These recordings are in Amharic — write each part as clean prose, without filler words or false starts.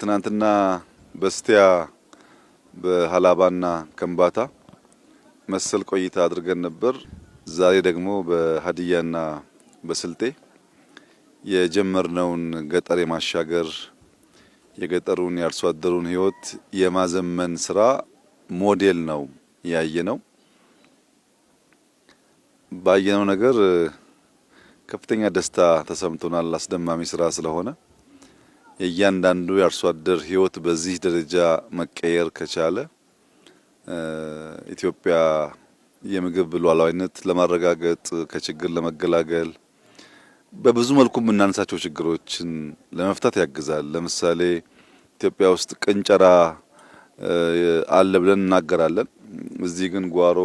ከትናንትና በስቲያ በሃላባና ከምባታ መሰል ቆይታ አድርገን ነበር። ዛሬ ደግሞ በሀዲያና በስልጤ የጀመርነውን ገጠር የማሻገር የገጠሩን የአርሶ አደሩን ህይወት የማዘመን ስራ ሞዴል ነው ያየነው። ባየነው ነገር ከፍተኛ ደስታ ተሰምቶናል። አስደማሚ ስራ ስለሆነ የእያንዳንዱ የአርሶ አደር ህይወት በዚህ ደረጃ መቀየር ከቻለ ኢትዮጵያ የምግብ ሉዓላዊነት ለማረጋገጥ ከችግር ለመገላገል በብዙ መልኩ የምናነሳቸው ችግሮችን ለመፍታት ያግዛል። ለምሳሌ ኢትዮጵያ ውስጥ ቅንጨራ አለ ብለን እናገራለን። እዚህ ግን ጓሮ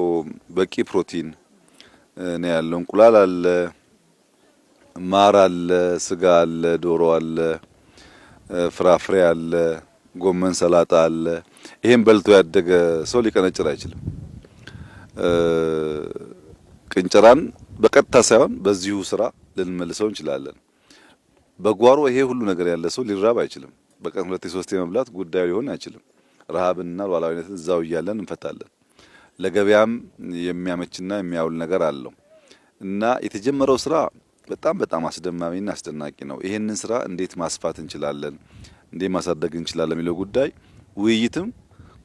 በቂ ፕሮቲን ነው ያለው። እንቁላል አለ፣ ማር አለ፣ ስጋ አለ፣ ዶሮ አለ፣ ፍራፍሬ አለ፣ ጎመን ሰላጣ አለ። ይሄን በልቶ ያደገ ሰው ሊቀነጭር አይችልም። ቅንጨራን በቀጥታ ሳይሆን በዚሁ ስራ ልንመልሰው እንችላለን። በጓሮ ይሄ ሁሉ ነገር ያለ ሰው ሊራብ አይችልም። በቀን 2-3 መብላት ጉዳዩ ሊሆን አይችልም። ረሃብና ሉዓላዊነትን እዛው እያለን እንፈታለን። ለገበያም የሚያመችና የሚያውል ነገር አለው እና የተጀመረው ስራ በጣም አስደማሚና አስደናቂ ነው። ይሄንን ስራ እንዴት ማስፋት እንችላለን፣ እንዴት ማሳደግ እንችላለን የሚለው ጉዳይ ውይይትም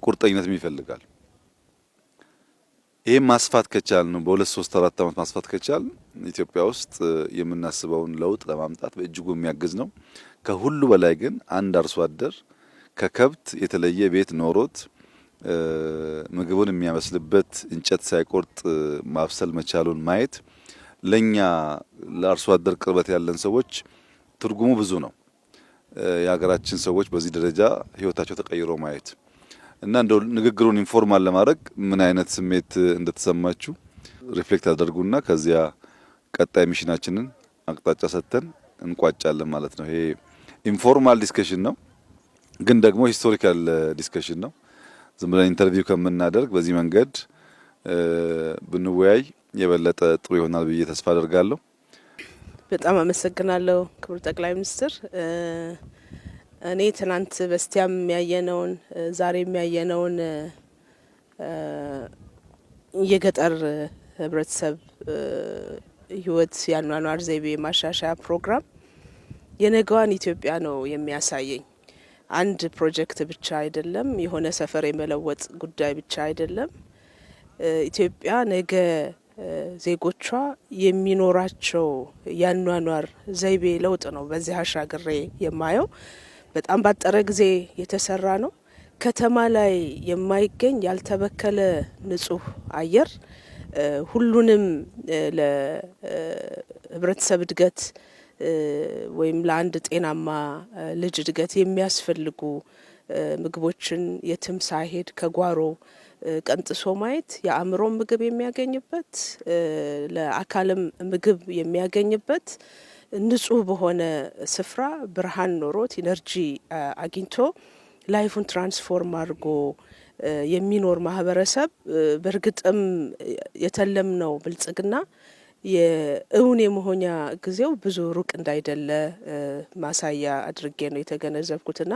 ቁርጠኝነትም ይፈልጋል። ይሄን ማስፋት ከቻልን ነው በ2-3-4 ዓመት ማስፋት ከቻልን ኢትዮጵያ ውስጥ የምናስበውን ለውጥ ለማምጣት በእጅጉ የሚያግዝ ነው። ከሁሉ በላይ ግን አንድ አርሶ አደር ከከብት የተለየ ቤት ኖሮት ምግቡን የሚያመስልበት እንጨት ሳይቆርጥ ማብሰል መቻሉን ማየት ለኛ ለአርሶ አደር ቅርበት ያለን ሰዎች ትርጉሙ ብዙ ነው። የሀገራችን ሰዎች በዚህ ደረጃ ህይወታቸው ተቀይሮ ማየት እና እንደው ንግግሩን ኢንፎርማል ለማድረግ ምን አይነት ስሜት እንደተሰማችሁ ሪፍሌክት አድርጉና ከዚያ ቀጣይ ሚሽናችንን አቅጣጫ ሰጥተን እንቋጫለን ማለት ነው። ይሄ ኢንፎርማል ዲስከሽን ነው፣ ግን ደግሞ ሂስቶሪካል ዲስከሽን ነው። ዝም ብለን ኢንተርቪው ከምናደርግ በዚህ መንገድ ብንወያይ የበለጠ ጥሩ ይሆናል ብዬ ተስፋ አደርጋለሁ። በጣም አመሰግናለሁ ክቡር ጠቅላይ ሚኒስትር። እኔ ትናንት በስቲያም ያየነውን ዛሬ የሚያየነውን የገጠር ህብረተሰብ ህይወት ያኗኗር ዘይቤ ማሻሻያ ፕሮግራም የነገዋን ኢትዮጵያ ነው የሚያሳየኝ። አንድ ፕሮጀክት ብቻ አይደለም፣ የሆነ ሰፈር የመለወጥ ጉዳይ ብቻ አይደለም። ኢትዮጵያ ነገ ዜጎቿ የሚኖራቸው ያኗኗር ዘይቤ ለውጥ ነው በዚህ አሻግሬ የማየው። በጣም ባጠረ ጊዜ የተሰራ ነው። ከተማ ላይ የማይገኝ ያልተበከለ ንጹህ አየር ሁሉንም ለህብረተሰብ እድገት ወይም ለአንድ ጤናማ ልጅ እድገት የሚያስፈልጉ ምግቦችን የትም ሳይሄድ ከጓሮ ቀንጥሶ ማየት የአእምሮ ምግብ የሚያገኝበት ለአካልም ምግብ የሚያገኝበት ንጹህ በሆነ ስፍራ ብርሃን ኖሮት ኢነርጂ አግኝቶ ላይፉን ትራንስፎርም አድርጎ የሚኖር ማህበረሰብ በእርግጥም የተለምነው ብልጽግና የእውን የመሆኛ ጊዜው ብዙ ሩቅ እንዳይደለ ማሳያ አድርጌ ነው የተገነዘብኩትና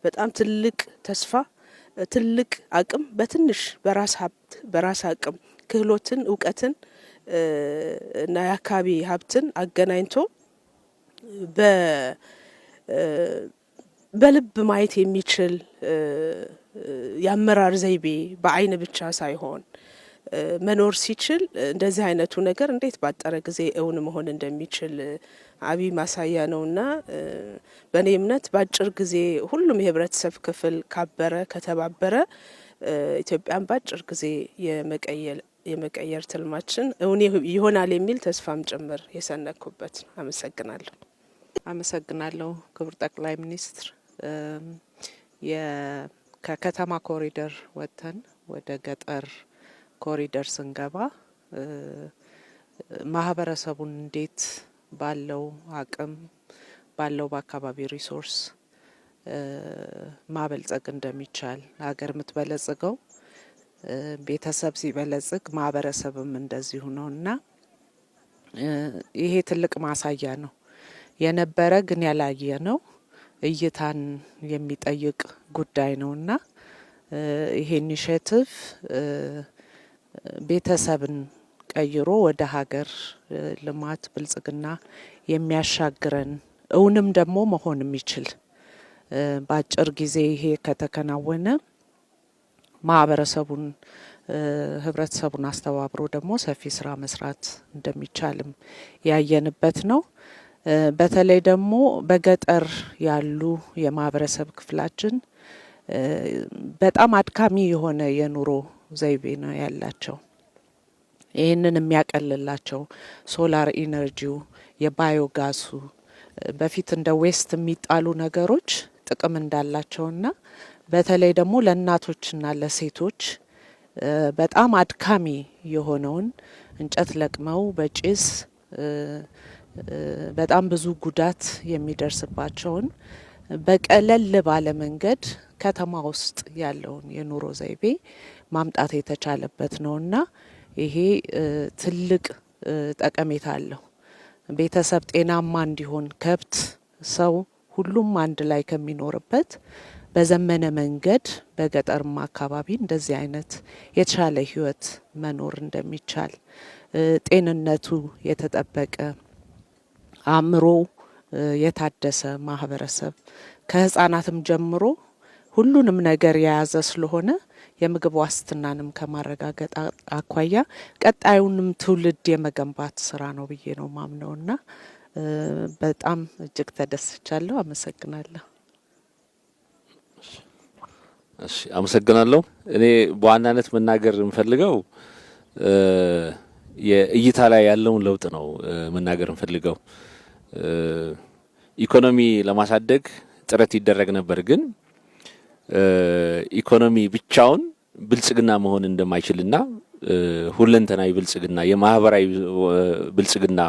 በጣም ትልቅ ተስፋ፣ ትልቅ አቅም በትንሽ በራስ ሀብት በራስ አቅም ክህሎትን፣ እውቀትን እና የአካባቢ ሀብትን አገናኝቶ በልብ ማየት የሚችል የአመራር ዘይቤ በአይን ብቻ ሳይሆን መኖር ሲችል እንደዚህ አይነቱ ነገር እንዴት ባጠረ ጊዜ እውን መሆን እንደሚችል አብይ ማሳያ ነውና በእኔ እምነት በአጭር ጊዜ ሁሉም የህብረተሰብ ክፍል ካበረ ከተባበረ ኢትዮጵያን በአጭር ጊዜ የመቀየር ትልማችን እውን ይሆናል የሚል ተስፋም ጭምር የሰነኩበት። አመሰግናለሁ። አመሰግናለሁ ክቡር ጠቅላይ ሚኒስትር። ከከተማ ኮሪደር ወጥተን ወደ ገጠር ኮሪደር ስንገባ ማህበረሰቡን እንዴት ባለው አቅም ባለው በአካባቢ ሪሶርስ ማበልጸግ እንደሚቻል ሀገር የምትበለጽገው ቤተሰብ ሲበለጽግ ማህበረሰብም እንደዚሁ ነውና ይሄ ትልቅ ማሳያ ነው። የነበረ ግን ያላየ ነው። እይታን የሚጠይቅ ጉዳይ ነውና ይሄ ኢኒሼቲቭ ቤተሰብን ቀይሮ ወደ ሀገር ልማት ብልጽግና የሚያሻግረን እውንም ደግሞ መሆን የሚችል በአጭር ጊዜ ይሄ ከተከናወነ ማህበረሰቡን ህብረተሰቡን አስተባብሮ ደግሞ ሰፊ ስራ መስራት እንደሚቻልም ያየንበት ነው። በተለይ ደግሞ በገጠር ያሉ የማህበረሰብ ክፍላችን በጣም አድካሚ የሆነ የኑሮ ዘይቤ ነው ያላቸው። ይህንን የሚያቀልላቸው ሶላር ኢነርጂው፣ የባዮጋሱ በፊት እንደ ዌስት የሚጣሉ ነገሮች ጥቅም እንዳላቸውና በተለይ ደግሞ ለእናቶችና ለሴቶች በጣም አድካሚ የሆነውን እንጨት ለቅመው በጭስ በጣም ብዙ ጉዳት የሚደርስባቸውን በቀለል ባለ መንገድ ከተማ ውስጥ ያለውን የኑሮ ዘይቤ ማምጣት የተቻለበት ነውና ይሄ ትልቅ ጠቀሜታ አለው። ቤተሰብ ጤናማ እንዲሆን ከብት፣ ሰው ሁሉም አንድ ላይ ከሚኖርበት በዘመነ መንገድ በገጠርማ አካባቢ እንደዚህ አይነት የተሻለ ህይወት መኖር እንደሚቻል ጤንነቱ የተጠበቀ አእምሮ የታደሰ ማህበረሰብ ከህፃናትም ጀምሮ ሁሉንም ነገር የያዘ ስለሆነ የምግብ ዋስትናንም ከማረጋገጥ አኳያ ቀጣዩንም ትውልድ የመገንባት ስራ ነው ብዬ ነው ማምነውና በጣም እጅግ ተደስቻለሁ። አመሰግናለሁ። እሺ፣ አመሰግናለሁ። እኔ በዋናነት መናገር የምፈልገው የእይታ ላይ ያለውን ለውጥ ነው መናገር የምፈልገው። ኢኮኖሚ ለማሳደግ ጥረት ይደረግ ነበር፣ ግን ኢኮኖሚ ብቻውን ብልጽግና መሆን እንደማይችልና ሁለንተናዊ ብልጽግና፣ የማህበራዊ ብልጽግና፣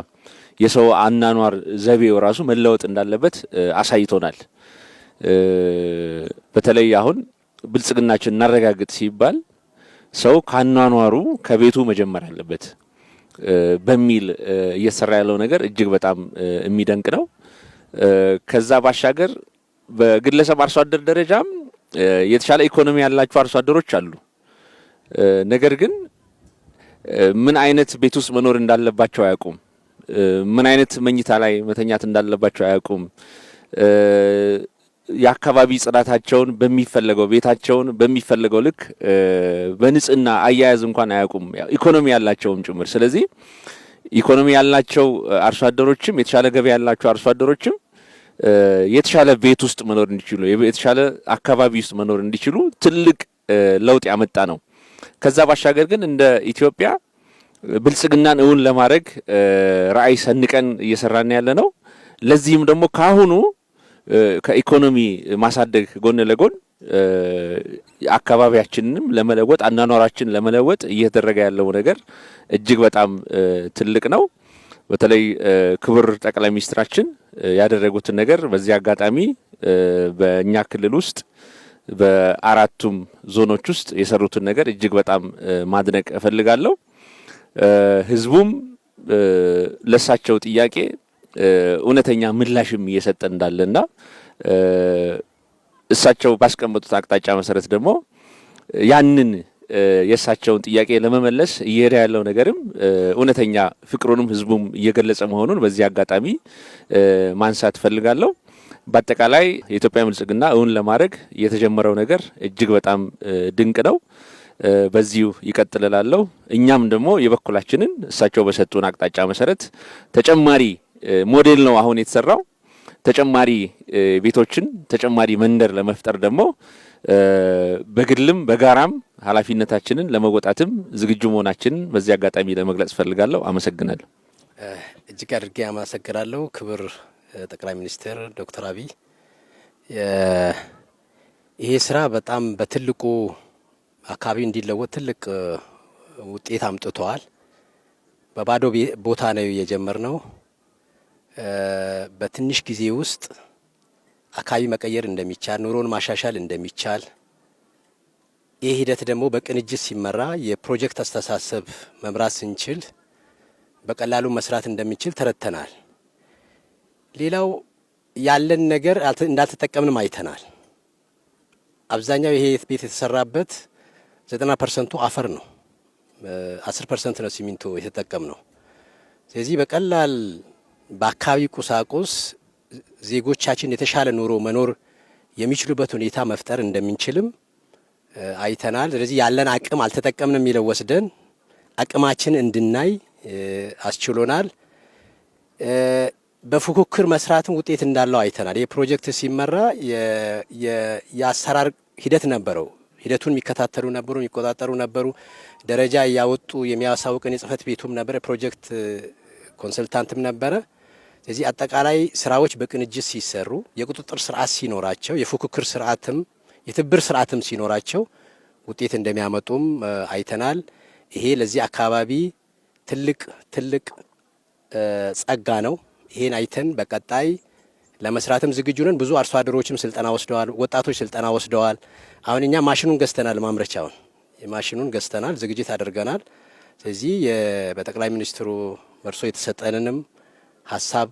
የሰው አናኗር ዘይቤው ራሱ መለወጥ እንዳለበት አሳይቶናል። በተለይ አሁን ብልጽግናችን እናረጋግጥ ሲባል ሰው ካናኗሩ ከቤቱ መጀመር አለበት በሚል እየሰራ ያለው ነገር እጅግ በጣም የሚደንቅ ነው። ከዛ ባሻገር በግለሰብ አርሶ አደር ደረጃም የተሻለ ኢኮኖሚ ያላቸው አርሶ አደሮች አሉ። ነገር ግን ምን አይነት ቤት ውስጥ መኖር እንዳለባቸው አያውቁም። ምን አይነት መኝታ ላይ መተኛት እንዳለባቸው አያውቁም። የአካባቢ ጽዳታቸውን በሚፈለገው ቤታቸውን በሚፈለገው ልክ በንጽህና አያያዝ እንኳን አያውቁም፣ ኢኮኖሚ ያላቸውም ጭምር። ስለዚህ ኢኮኖሚ ያላቸው አርሶ አደሮችም የተሻለ ገቢ ያላቸው አርሶ አደሮችም የተሻለ ቤት ውስጥ መኖር እንዲችሉ፣ የተሻለ አካባቢ ውስጥ መኖር እንዲችሉ ትልቅ ለውጥ ያመጣ ነው። ከዛ ባሻገር ግን እንደ ኢትዮጵያ ብልጽግናን እውን ለማድረግ ራዕይ ሰንቀን እየሰራን ያለ ነው። ለዚህም ደግሞ ካሁኑ ከኢኮኖሚ ማሳደግ ጎን ለጎን አካባቢያችንንም ለመለወጥ አናኗራችን ለመለወጥ እየተደረገ ያለው ነገር እጅግ በጣም ትልቅ ነው። በተለይ ክቡር ጠቅላይ ሚኒስትራችን ያደረጉትን ነገር በዚህ አጋጣሚ በእኛ ክልል ውስጥ በአራቱም ዞኖች ውስጥ የሰሩትን ነገር እጅግ በጣም ማድነቅ እፈልጋለሁ። ህዝቡም ለሳቸው ጥያቄ እውነተኛ ምላሽም እየሰጠ እንዳለና እሳቸው ባስቀመጡት አቅጣጫ መሰረት ደግሞ ያንን የእሳቸውን ጥያቄ ለመመለስ እየሄደ ያለው ነገርም እውነተኛ ፍቅሩንም ህዝቡም እየገለጸ መሆኑን በዚህ አጋጣሚ ማንሳት እፈልጋለሁ። በአጠቃላይ የኢትዮጵያ ብልጽግና እውን ለማድረግ የተጀመረው ነገር እጅግ በጣም ድንቅ ነው። በዚሁ ይቀጥላል። እኛም ደግሞ የበኩላችንን እሳቸው በሰጡን አቅጣጫ መሰረት ተጨማሪ ሞዴል ነው አሁን የተሰራው፣ ተጨማሪ ቤቶችን ተጨማሪ መንደር ለመፍጠር ደግሞ በግልም በጋራም ኃላፊነታችንን ለመወጣትም ዝግጁ መሆናችንን በዚህ አጋጣሚ ለመግለጽ ፈልጋለሁ። አመሰግናለሁ። እጅግ አድርጌ አመሰግናለሁ። ክቡር ጠቅላይ ሚኒስትር ዶክተር አብይ ይሄ ስራ በጣም በትልቁ አካባቢ እንዲለወጥ ትልቅ ውጤት አምጥተዋል። በባዶ ቦታ ነው የጀመርነው። በትንሽ ጊዜ ውስጥ አካባቢ መቀየር እንደሚቻል፣ ኑሮን ማሻሻል እንደሚቻል፣ ይህ ሂደት ደግሞ በቅንጅት ሲመራ የፕሮጀክት አስተሳሰብ መምራት ስንችል በቀላሉ መስራት እንደሚችል ተረድተናል። ሌላው ያለን ነገር እንዳልተጠቀምንም አይተናል። አብዛኛው ይሄ ቤት የተሰራበት 90% አፈር ነው፣ 10% ነው ሲሚንቶ የተጠቀም ነው። ስለዚህ በቀላል በአካባቢ ቁሳቁስ ዜጎቻችን የተሻለ ኑሮ መኖር የሚችሉበት ሁኔታ መፍጠር እንደምንችልም አይተናል። ስለዚህ ያለን አቅም አልተጠቀምንም የሚለው ወስደን አቅማችን እንድናይ አስችሎናል። በፉክክር መስራትም ውጤት እንዳለው አይተናል። ይህ ፕሮጀክት ሲመራ የአሰራር ሂደት ነበረው። ሂደቱን የሚከታተሉ ነበሩ፣ የሚቆጣጠሩ ነበሩ። ደረጃ እያወጡ የሚያሳውቅን የጽህፈት ቤቱም ነበረ፣ ፕሮጀክት ኮንሰልታንትም ነበረ። ስለዚህ አጠቃላይ ስራዎች በቅንጅት ሲሰሩ የቁጥጥር ስርዓት ሲኖራቸው የፉክክር ስርዓትም የትብብር ስርዓትም ሲኖራቸው ውጤት እንደሚያመጡም አይተናል። ይሄ ለዚህ አካባቢ ትልቅ ጸጋ ነው። ይሄን አይተን በቀጣይ ለመስራትም ዝግጁ ነን። ብዙ አርሶ አደሮችም ስልጠና ወስደዋል፣ ወጣቶች ስልጠና ወስደዋል። አሁን እኛ ማሽኑን ገዝተናል፣ ማምረቻውን የማሽኑን ገዝተናል፣ ዝግጅት አድርገናል። ስለዚህ በጠቅላይ ሚኒስትሩ መርሶ የተሰጠንንም ሀሳብ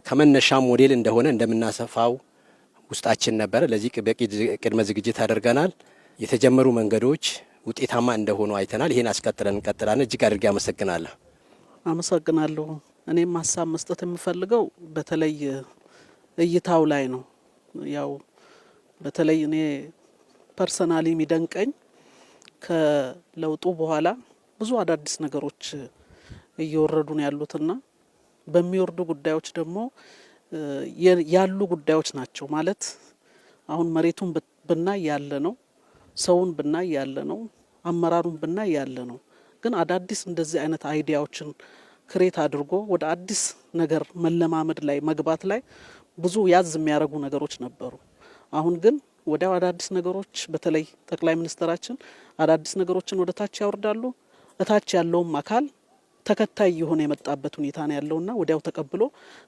ከመነሻ ሞዴል እንደሆነ እንደምናሰፋው ውስጣችን ነበረ። ለዚህ በቂ ቅድመ ዝግጅት አድርገናል። የተጀመሩ መንገዶች ውጤታማ እንደሆኑ አይተናል። ይሄን አስቀጥለን እንቀጥላለን። እጅግ አድርጌ አመሰግናለሁ። አመሰግናለሁ። እኔም ሀሳብ መስጠት የምፈልገው በተለይ እይታው ላይ ነው። ያው በተለይ እኔ ፐርሰናሊ የሚደንቀኝ ከለውጡ በኋላ ብዙ አዳዲስ ነገሮች እየወረዱ ነው ያሉትና በሚወርዱ ጉዳዮች ደግሞ ያሉ ጉዳዮች ናቸው ማለት አሁን መሬቱን ብናይ ያለ ነው፣ ሰውን ብናይ ያለ ነው፣ አመራሩን ብናይ ያለ ነው። ግን አዳዲስ እንደዚህ አይነት አይዲያዎችን ክሬት አድርጎ ወደ አዲስ ነገር መለማመድ ላይ መግባት ላይ ብዙ ያዝ የሚያደርጉ ነገሮች ነበሩ። አሁን ግን ወዲያው አዳዲስ ነገሮች በተለይ ጠቅላይ ሚኒስትራችን አዳዲስ ነገሮችን ወደ ታች ያወርዳሉ። እታች ያለውም አካል ተከታይ የሆነ የመጣበት ሁኔታ ነው ያለውና ወዲያው ተቀብሎ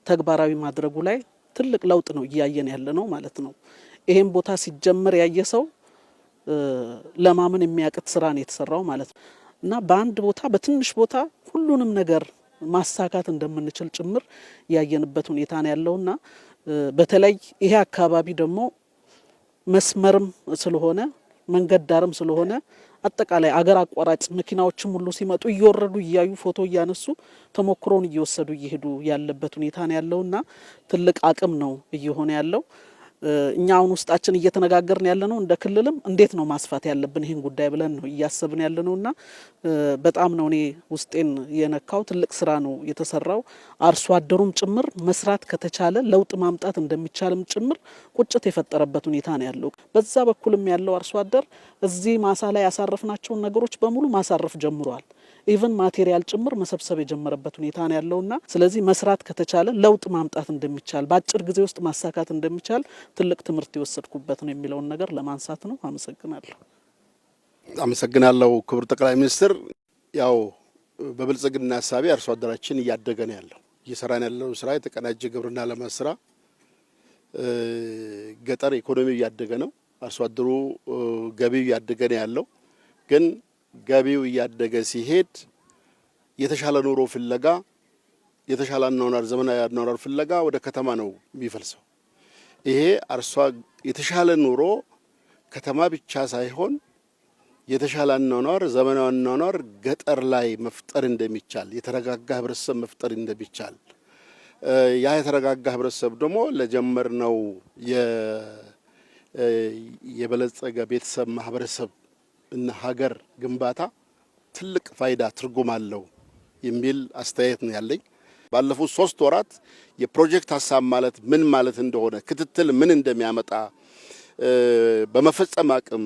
ተግባራዊ ማድረጉ ላይ ትልቅ ለውጥ ነው እያየን ያለ ነው ማለት ነው። ይሄን ቦታ ሲጀመር ያየ ሰው ለማመን የሚያቅት ስራ ነው የተሰራው ማለት ነው እና በአንድ ቦታ በትንሽ ቦታ ሁሉንም ነገር ማሳካት እንደምንችል ጭምር ያየንበት ሁኔታ ነው ያለውና በተለይ ይሄ አካባቢ ደግሞ መስመርም ስለሆነ መንገድ ዳርም ስለሆነ አጠቃላይ አገር አቋራጭ መኪናዎችም ሁሉ ሲመጡ እየወረዱ እያዩ ፎቶ እያነሱ ተሞክሮን እየወሰዱ እየሄዱ ያለበት ሁኔታ ነው ያለውና ትልቅ አቅም ነው እየሆነ ያለው። እኛ አሁን ውስጣችን እየተነጋገርን ያለ ነው እንደ ክልልም እንዴት ነው ማስፋት ያለብን ይህን ጉዳይ ብለን ነው እያሰብን ያለ ነውና በጣም ነው እኔ ውስጤን የነካው። ትልቅ ስራ ነው የተሰራው። አርሶ አደሩም ጭምር መስራት ከተቻለ ለውጥ ማምጣት እንደሚቻልም ጭምር ቁጭት የፈጠረበት ሁኔታ ነው ያለው። በዛ በኩልም ያለው አርሶ አደር እዚህ ማሳ ላይ ያሳረፍናቸውን ነገሮች በሙሉ ማሳረፍ ጀምሯል። ኢቭን ማቴሪያል ጭምር መሰብሰብ የጀመረበት ሁኔታ ነው ያለውና ስለዚህ መስራት ከተቻለ ለውጥ ማምጣት እንደሚቻል በአጭር ጊዜ ውስጥ ማሳካት እንደሚቻል ትልቅ ትምህርት የወሰድኩበት ነው የሚለውን ነገር ለማንሳት ነው። አመሰግናለሁ ክቡር ጠቅላይ ሚኒስትር። ያው በብልጽግና ሀሳቤ አርሶ አደራችን እያደገ ነው ያለው። እየሰራን ያለው ስራ የተቀናጀ ግብርና ልማት ስራ ገጠር ኢኮኖሚው እያደገ ነው። አርሶ አደሩ ገቢው እያደገ ነው ያለው። ግን ገቢው እያደገ ሲሄድ የተሻለ ኑሮ ፍለጋ የተሻለ አኗኗር ዘመናዊ አኗኗር ፍለጋ ወደ ከተማ ነው የሚፈልሰው። ይሄ የተሻለ ኑሮ ከተማ ብቻ ሳይሆን የተሻለ አኗኗር ዘመናዊ አኗኗር ገጠር ላይ መፍጠር እንደሚቻል የተረጋጋ ህብረተሰብ መፍጠር እንደሚቻል ያ የተረጋጋ ህብረተሰብ ደግሞ ለጀመርነው የበለጸገ ቤተሰብ ማህበረሰብ እና ሀገር ግንባታ ትልቅ ፋይዳ ትርጉም አለው የሚል አስተያየት ነው ያለኝ። ባለፉት 3 ወራት የፕሮጀክት ሀሳብ ማለት ምን ማለት እንደሆነ ክትትል ምን እንደሚያመጣ በመፈጸም አቅም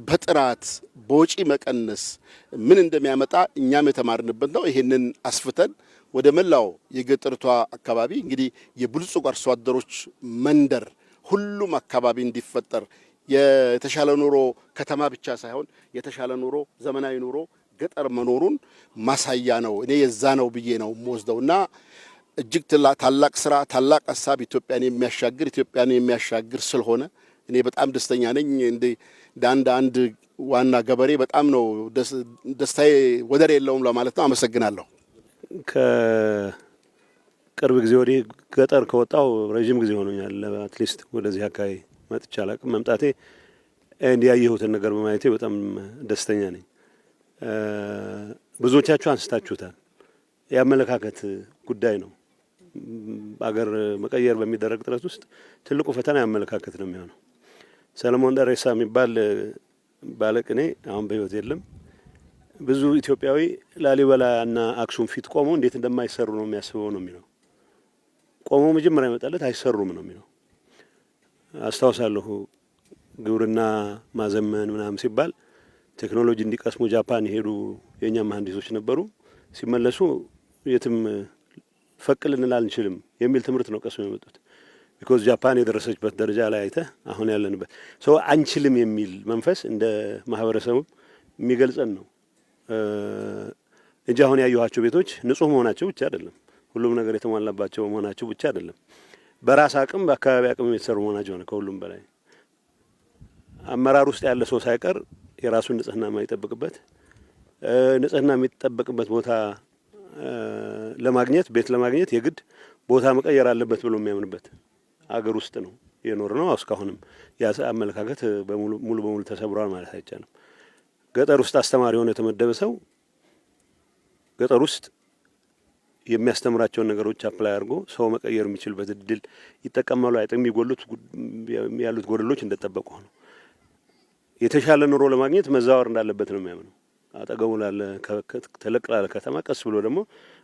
በጥራት በወጪ መቀነስ ምን እንደሚያመጣ እኛም የተማርንበት ነው። ይሄንን አስፍተን ወደ መላው የገጠርቷ አካባቢ እንግዲህ የብልጽግ አርሶ አደሮች መንደር ሁሉም አካባቢ እንዲፈጠር የተሻለ ኑሮ ከተማ ብቻ ሳይሆን የተሻለ ኑሮ ዘመናዊ ኑሮ ገጠር መኖሩን ማሳያ ነው። እኔ የዛ ነው ብዬ ነው የምወስደውና እጅግ ታላቅ ስራ ታላቅ ሀሳብ ኢትዮጵያን የሚያሻግር ስለሆነ እኔ በጣም ደስተኛ ነኝ። እንደ አንድ ዋና ገበሬ በጣም ነው ደስታዬ ወደር የለውም ለማለት ነው። አመሰግናለሁ። ቅርብ ጊዜ ወዲህ ገጠር ከወጣው ረጅም ጊዜ ሆኖኛል። አትሊስት ወደዚህ አካባቢ መጥቼ አላቅም። መምጣቴ እንዲያየሁትን ነገር በማየቴ በጣም ደስተኛ ነኝ። ብዙዎቻችሁ አንስታችሁታል። የአመለካከት ጉዳይ ነው። አገር መቀየር በሚደረግ ጥረት ውስጥ ትልቁ ፈተና የአመለካከት ነው የሚሆነው። ሰለሞን ደሬሳ የሚባል ባለቅኔ አሁን በሕይወት የለም። ብዙ ኢትዮጵያዊ ላሊበላ እና አክሱም ፊት ቆሞ እንዴት እንደማይሰሩ ነው የሚያስበው ነው የሚለው። ቆሞ መጀመሪያ ይመጣለት አይሰሩም ነው የሚለው። አስታውሳለሁ ግብርና ማዘመን ምናምን ሲባል ቴክኖሎጂ እንዲቀስሙ ጃፓን የሄዱ የኛ መሀንዲሶች ነበሩ። ሲመለሱ የትም ፈቅ ልንል አንችልም የሚል ትምህርት ነው ቀስሞ የመጡት። ቢኮዝ ጃፓን የደረሰችበት ደረጃ ላይ አይተህ አሁን ያለንበት ሰው አንችልም የሚል መንፈስ እንደ ማህበረሰቡ የሚገልጸን ነው እንጂ አሁን ያየኋቸው ቤቶች ንጹህ መሆናቸው ብቻ አይደለም፣ ሁሉም ነገር የተሟላባቸው መሆናቸው ብቻ አይደለም፣ በራስ አቅም በአካባቢ አቅም የተሰሩ መሆናቸው ነው። ከሁሉም በላይ አመራር ውስጥ ያለ ሰው ሳይቀር የራሱን ንጽህና የማይጠብቅበት ንጽህና የሚጠበቅበት ቦታ ለማግኘት ቤት ለማግኘት የግድ ቦታ መቀየር አለበት ብሎ የሚያምንበት አገር ውስጥ ነው የኖር ነው። እስካሁንም ያ አመለካከት ሙሉ በሙሉ ተሰብሯል ማለት አይቻልም። ገጠር ውስጥ አስተማሪ ሆኖ የተመደበ ሰው ገጠር ውስጥ የሚያስተምራቸውን ነገሮች አፕላይ አድርጎ ሰው መቀየር የሚችልበት እድል ይጠቀማሉ። አይጠም የሚጎሉት ያሉት ጎደሎች እንደተጠበቁ ነው። የተሻለ ኑሮ ለማግኘት መዛወር እንዳለበት ነው የሚያምነው። አጠገቡ ላለ ተለቅ ላለ ከተማ ቀስ ብሎ ደግሞ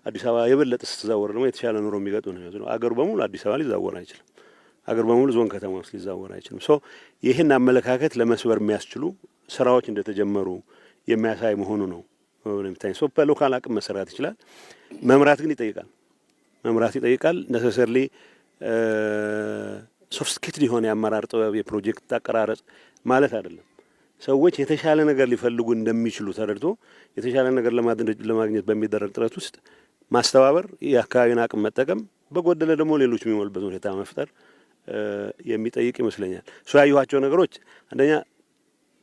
አዲስ አበባ የበለጠ ስትዛወር ደግሞ የተሻለ ኑሮ የሚገጡ ነው። አገሩ በሙሉ አዲስ አበባ ሊዛወር አይችልም። አገር በሙሉ ዞን ከተማ ውስጥ ሊዛወር አይችልም። ሶ ይህን አመለካከት ለመስበር የሚያስችሉ ስራዎች እንደተጀመሩ የሚያሳይ መሆኑ ነው የሚታይ። ሶ በሎካል አቅም መሰራት ይችላል። መምራት ግን ይጠይቃል። መምራት ይጠይቃል። ነሰሰርሊ ሶፍስቲኬትድ የሆነ የአመራር ጥበብ የፕሮጀክት አቀራረጽ ማለት አይደለም። ሰዎች የተሻለ ነገር ሊፈልጉ እንደሚችሉ ተረድቶ የተሻለ ነገር ለማግኘት በሚደረግ ጥረት ውስጥ ማስተባበር፣ የአካባቢን አቅም መጠቀም፣ በጎደለ ደግሞ ሌሎች የሚሞሉበት ሁኔታ መፍጠር የሚጠይቅ ይመስለኛል። እሱ ያየኋቸው ነገሮች አንደኛ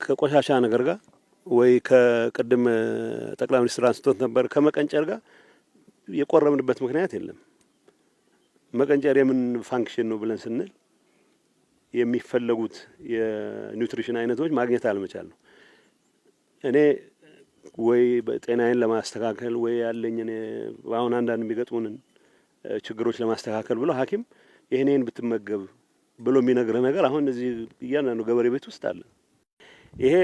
ከቆሻሻ ነገር ጋር ወይ ከቅድም ጠቅላይ ሚኒስትር አንስቶት ነበር ከመቀንጨር ጋር የቆረብንበት ምክንያት የለም። መቀንጨር የምን ፋንክሽን ነው ብለን ስንል የሚፈለጉት የኒውትሪሽን አይነቶች ማግኘት አለመቻል ነው። እኔ ወይ ጤናዬን ለማስተካከል ወይ ያለኝን አሁን አንዳንድ የሚገጥሙንን ችግሮች ለማስተካከል ብሎ ሐኪም ይሄንን ብትመገብ ብሎ የሚነግርህ ነገር አሁን እዚህ እያንዳንዱ ገበሬ ቤት ውስጥ አለ። ይሄ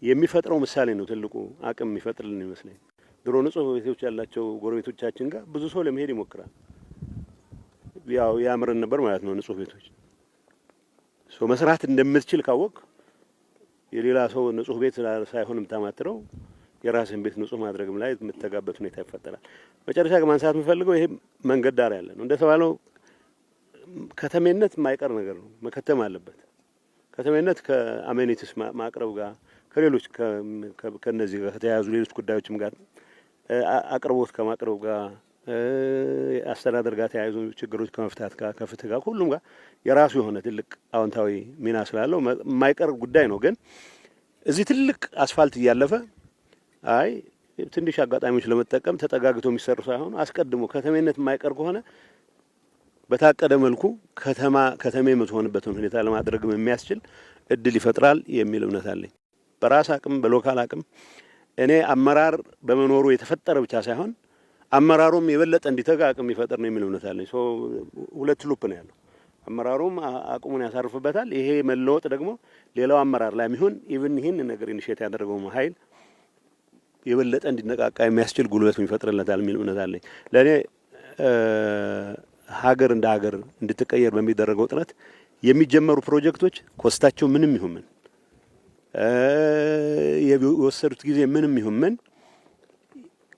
የሚፈጥረው ምሳሌ ነው። ትልቁ አቅም የሚፈጥርልን ይመስለኝ። ድሮ ንጹህ ቤቶች ያላቸው ጎረቤቶቻችን ጋር ብዙ ሰው ለመሄድ ይሞክራል። ያው ያምረን ነበር ማለት ነው ንጹህ ቤቶች። ሶ መስራት እንደምትችል ካወቅ የሌላ ሰው ንጹህ ቤት ሳይሆን የምታማትረው የራስን ቤት ንጹህ ማድረግም ላይ የምትተጋበት ሁኔታ ይፈጠራል። መጨረሻ ማንሳት የምፈልገው ይሄ መንገድ ዳር ያለ ነው። እንደተባለው ከተሜነት የማይቀር ነገር ነው፣ መከተም አለበት። ከተሜነት ከአሜኒቲስ ማቅረብ ጋር ከሌሎች ከነዚህ ጋር ከተያያዙ ሌሎች ጉዳዮችም ጋር አቅርቦት ከማቅረብ ጋር አስተዳደር ጋር ተያይዞ ችግሮች ከመፍታት ጋር ከፍትህ ጋር ሁሉም ጋር የራሱ የሆነ ትልቅ አዎንታዊ ሚና ስላለው የማይቀር ጉዳይ ነው። ግን እዚህ ትልቅ አስፋልት እያለፈ አይ ትንሽ አጋጣሚዎች ለመጠቀም ተጠጋግቶ የሚሰሩ ሳይሆን አስቀድሞ ከተሜነት የማይቀር ከሆነ በታቀደ መልኩ ከተሜ የምትሆንበትን ሁኔታ ለማድረግም የሚያስችል እድል ይፈጥራል የሚል እምነት አለኝ። በራስ አቅም በሎካል አቅም እኔ አመራር በመኖሩ የተፈጠረ ብቻ ሳይሆን አመራሩም የበለጠ እንዲተጋ አቅም ይፈጥር ነው የሚል እምነት አለኝ። ሁለት ሉፕ ነው ያለው። አመራሩም አቅሙን ያሳርፍበታል። ይሄ መለወጥ ደግሞ ሌላው አመራር ላይ የሚሆን ኢቭን ይህን ነገር ኢኒሼት ያደረገው ኃይል የበለጠ እንዲነቃቃ የሚያስችል ጉልበት ይፈጥርለታል የሚል እምነት አለኝ። ለእኔ ሀገር እንደ ሀገር እንድትቀየር በሚደረገው ጥረት የሚጀመሩ ፕሮጀክቶች ኮስታቸው ምንም ይሁን ምን የወሰዱት ጊዜ ምንም ይሁን ምን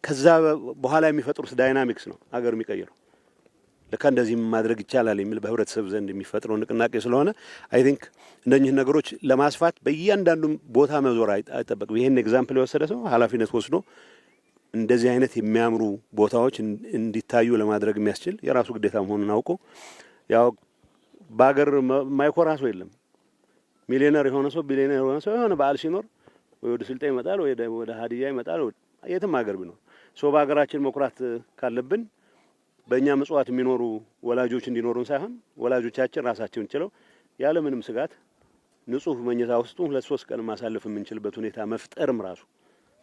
ከዛ በኋላ የሚፈጥሩት ዳይናሚክስ ነው ሀገር የሚቀይረው። ለካ እንደዚህ ማድረግ ይቻላል የሚል በህብረተሰብ ዘንድ የሚፈጥረው ንቅናቄ ስለሆነ አይ ቲንክ እነኚህ ነገሮች ለማስፋት በእያንዳንዱ ቦታ መዞር አይጠበቅም። ይህን ኤግዛምፕል የወሰደ ሰው ኃላፊነት ወስዶ እንደዚህ አይነት የሚያምሩ ቦታዎች እንዲታዩ ለማድረግ የሚያስችል የራሱ ግዴታ መሆኑን አውቆ ያው በሀገር የማይኮራ ሰው የለም። ሚሊዮነር የሆነ ሰው ቢሊዮነር የሆነ ሰው የሆነ በዓል ሲኖር ወይ ወደ ስልጤ ይመጣል ወይ ወደ ሀዲያ ይመጣል የትም ሀገር ቢኖር። በሀገራችን መኩራት ካለብን በእኛ ምጽዋት የሚኖሩ ወላጆች እንዲኖሩን ሳይሆን ወላጆቻችን ራሳቸውን ችለው ያለ ምንም ስጋት ንጹህ መኝታ ውስጥ 2-3 ቀን ማሳለፍ የምንችልበት ሁኔታ መፍጠርም ራሱ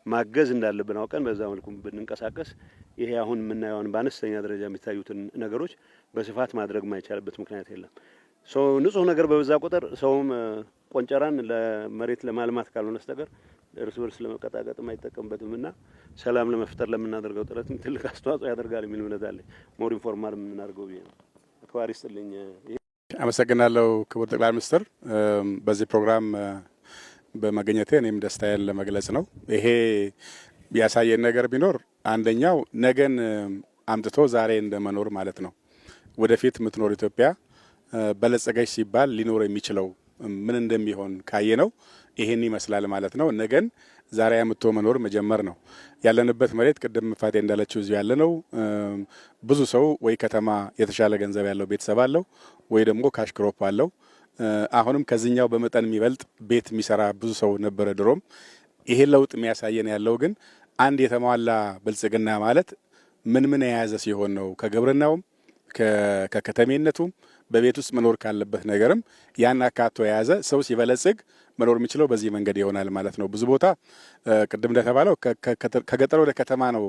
ማገዝ እንዳለብን አውቀን በዛ መልኩ ብንንቀሳቀስ ይሄ አሁን የምናየውን በአነስተኛ ደረጃ የሚታዩትን ነገሮች በስፋት ማድረግ ማይቻልበት ምክንያት የለም። ንጹህ ነገር በበዛ ቁጥር ሰውም ቆንጨራን ለመሬት ለማልማት ካልሆነ በስተቀር እርስ በርስ ለመቀጣቀጥ የማይጠቀምበትምና ሰላም ለመፍጠር ለምናደርገው ጥረትም ትልቅ አስተዋጽኦ ያደርጋል የሚል እምነት አለኝ። ሞር ኢንፎርማል የምናደርገው ይሄ ነው። አክባሪ ይስጥልኝ። አመሰግናለሁ ክቡር ጠቅላይ ሚኒስትር በዚህ ፕሮግራም በመገኘቴ እኔም ደስታዬን ለመግለጽ ነው። ይሄ ያሳየን ነገር ቢኖር አንደኛው ነገን አምጥቶ ዛሬ እንደመኖር ማለት ነው። ወደፊት የምትኖር ኢትዮጵያ በለጸገች ሲባል ሊኖር የሚችለው ምን እንደሚሆን ካየ ነው ይሄን ይመስላል ማለት ነው። ነገን ዛሬ አምጥቶ መኖር መጀመር ነው። ያለንበት መሬት ቅድም ፋቴ እንዳለችው እዚሁ ያለ ነው። ብዙ ሰው ወይ ከተማ የተሻለ ገንዘብ ያለው ቤተሰብ አለው ወይ ደግሞ ካሽክሮፕ አለው። አሁንም ከዚህኛው በመጠን የሚበልጥ ቤት የሚሰራ ብዙ ሰው ነበረ ድሮም። ይሄ ለውጥ የሚያሳየን ያለው ግን አንድ የተሟላ ብልጽግና ማለት ምን የያዘ ሲሆን ነው። ከግብርናውም ከከተሜነቱም በቤት ውስጥ መኖር ካለበት ነገርም ያን አካቶ የያዘ ሰው ሲበለጽግ መኖር የሚችለው በዚህ መንገድ ይሆናል ማለት ነው። ብዙ ቦታ ቅድም እንደተባለው ከገጠር ወደ ከተማ ነው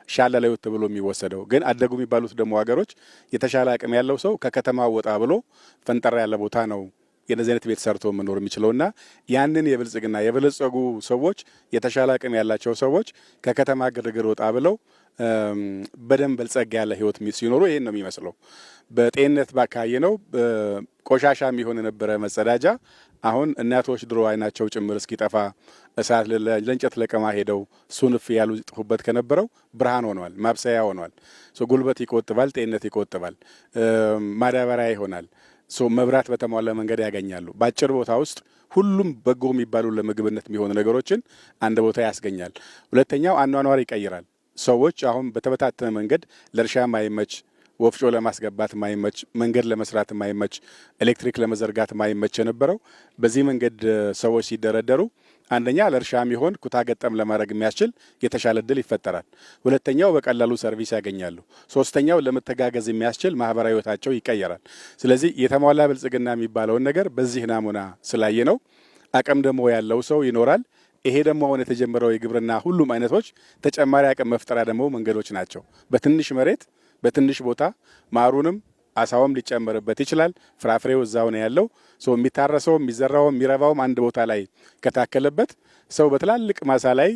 ሻለ ለውጥ ተብሎ የሚወሰደው። ግን አደጉ የሚባሉት ደግሞ ሀገሮች የተሻለ አቅም ያለው ሰው ከከተማ ወጣ ብሎ ፈንጠራ ያለ ቦታ ነው የነዚህ አይነት ቤት ሰርቶ መኖር የሚችለውና ያንን የብልጽግና የበለጸጉ ሰዎች የተሻለ አቅም ያላቸው ሰዎች ከከተማ ግርግር ወጣ ብለው በደንብ በልጸጋ ያለ ህይወት ሲኖሩ ይሄን ነው የሚመስለው። በጤንነት ባካየ ነው ቆሻሻ የሚሆን የነበረ መጸዳጃ አሁን እናቶች ድሮ አይናቸው ጭምር እስኪጠፋ እሳት ለእንጨት ለቀማ ሄደው ሱንፍ ያሉ ይጥፉበት ከነበረው ብርሃን ሆኗል፣ ማብሰያ ሆኗል። ጉልበት ይቆጥባል፣ ጤንነት ይቆጥባል፣ ማዳበሪያ ይሆናል። መብራት በተሟላ መንገድ ያገኛሉ። በአጭር ቦታ ውስጥ ሁሉም በጎ የሚባሉ ለምግብነት የሚሆኑ ነገሮችን አንድ ቦታ ያስገኛል። ሁለተኛው አኗኗር ይቀይራል። ሰዎች አሁን በተበታተነ መንገድ ለእርሻ ማይመች፣ ወፍጮ ለማስገባት ማይመች፣ መንገድ ለመስራት ማይመች፣ ኤሌክትሪክ ለመዘርጋት ማይመች የነበረው በዚህ መንገድ ሰዎች ሲደረደሩ አንደኛ ለእርሻ የሚሆን ኩታ ገጠም ለማድረግ የሚያስችል የተሻለ እድል ይፈጠራል። ሁለተኛው በቀላሉ ሰርቪስ ያገኛሉ። ሶስተኛው ለመተጋገዝ የሚያስችል ማህበራዊ ህይወታቸው ይቀየራል። ስለዚህ የተሟላ ብልጽግና የሚባለውን ነገር በዚህ ናሙና ስላየ ነው። አቅም ደግሞ ያለው ሰው ይኖራል። ይሄ ደግሞ አሁን የተጀመረው የግብርና ሁሉም አይነቶች ተጨማሪ አቅም መፍጠሪያ ደግሞ መንገዶች ናቸው። በትንሽ መሬት በትንሽ ቦታ ማሩንም አሳውም ሊጨመርበት ይችላል። ፍራፍሬው እዛው ነው ያለው። የሚታረሰው የሚዘራው የሚረባውም አንድ ቦታ ላይ ከታከለበት ሰው በትላልቅ ማሳ ላይ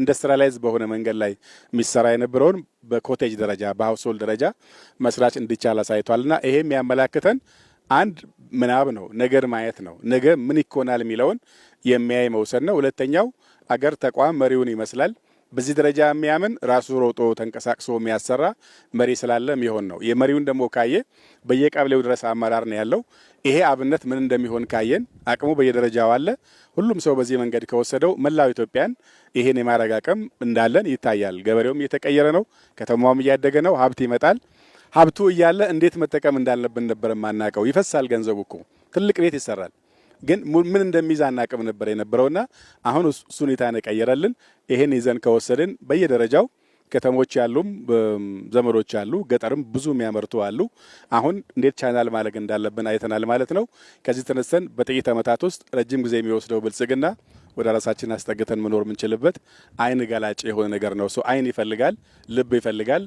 ኢንዱስትሪያላይዝ በሆነ መንገድ ላይ የሚሰራ የነበረውን በኮቴጅ ደረጃ በሀውስሆልድ ደረጃ መስራት እንዲቻል አሳይቷልና ይሄም ያመላክተን አንድ ምናብ ነው፣ ነገር ማየት ነው። ነገ ምን ይኮናል የሚለውን የሚያይ መውሰድ ነው። ሁለተኛው አገር ተቋም መሪውን ይመስላል። በዚህ ደረጃ የሚያምን ራሱ ሮጦ ተንቀሳቅሶ የሚያሰራ መሪ ስላለ የሚሆን ነው። የመሪውን ደግሞ ካየ በየቀበሌው ድረስ አመራር ነው ያለው። ይሄ አብነት ምን እንደሚሆን ካየን አቅሙ በየደረጃው አለ። ሁሉም ሰው በዚህ መንገድ ከወሰደው መላው ኢትዮጵያን ይሄን የማድረግ አቅም እንዳለን ይታያል። ገበሬውም እየተቀየረ ነው፣ ከተማውም እያደገ ነው፣ ሀብት ይመጣል። ሀብቱ እያለ እንዴት መጠቀም እንዳለብን ነበር የማናውቀው። ይፈሳል ገንዘቡ እኮ ትልቅ ቤት ይሰራል፣ ግን ምን እንደሚይዝ አናውቅም ነበር የነበረውና አሁን እሱ ሁኔታ ቀየረልን። ይሄን ይዘን ከወሰድን በየደረጃው ከተሞች ያሉም ዘመዶች አሉ፣ ገጠርም ብዙ የሚያመርቱ አሉ። አሁን እንዴት ቻናል ማድረግ እንዳለብን አይተናል ማለት ነው። ከዚህ ተነስተን በጥቂት ዓመታት ውስጥ ረጅም ጊዜ የሚወስደው ብልጽግና ወደ ራሳችን አስጠግተን መኖር የምንችልበት አይን ገላጭ የሆነ ነገር ነው። አይን ይፈልጋል፣ ልብ ይፈልጋል፣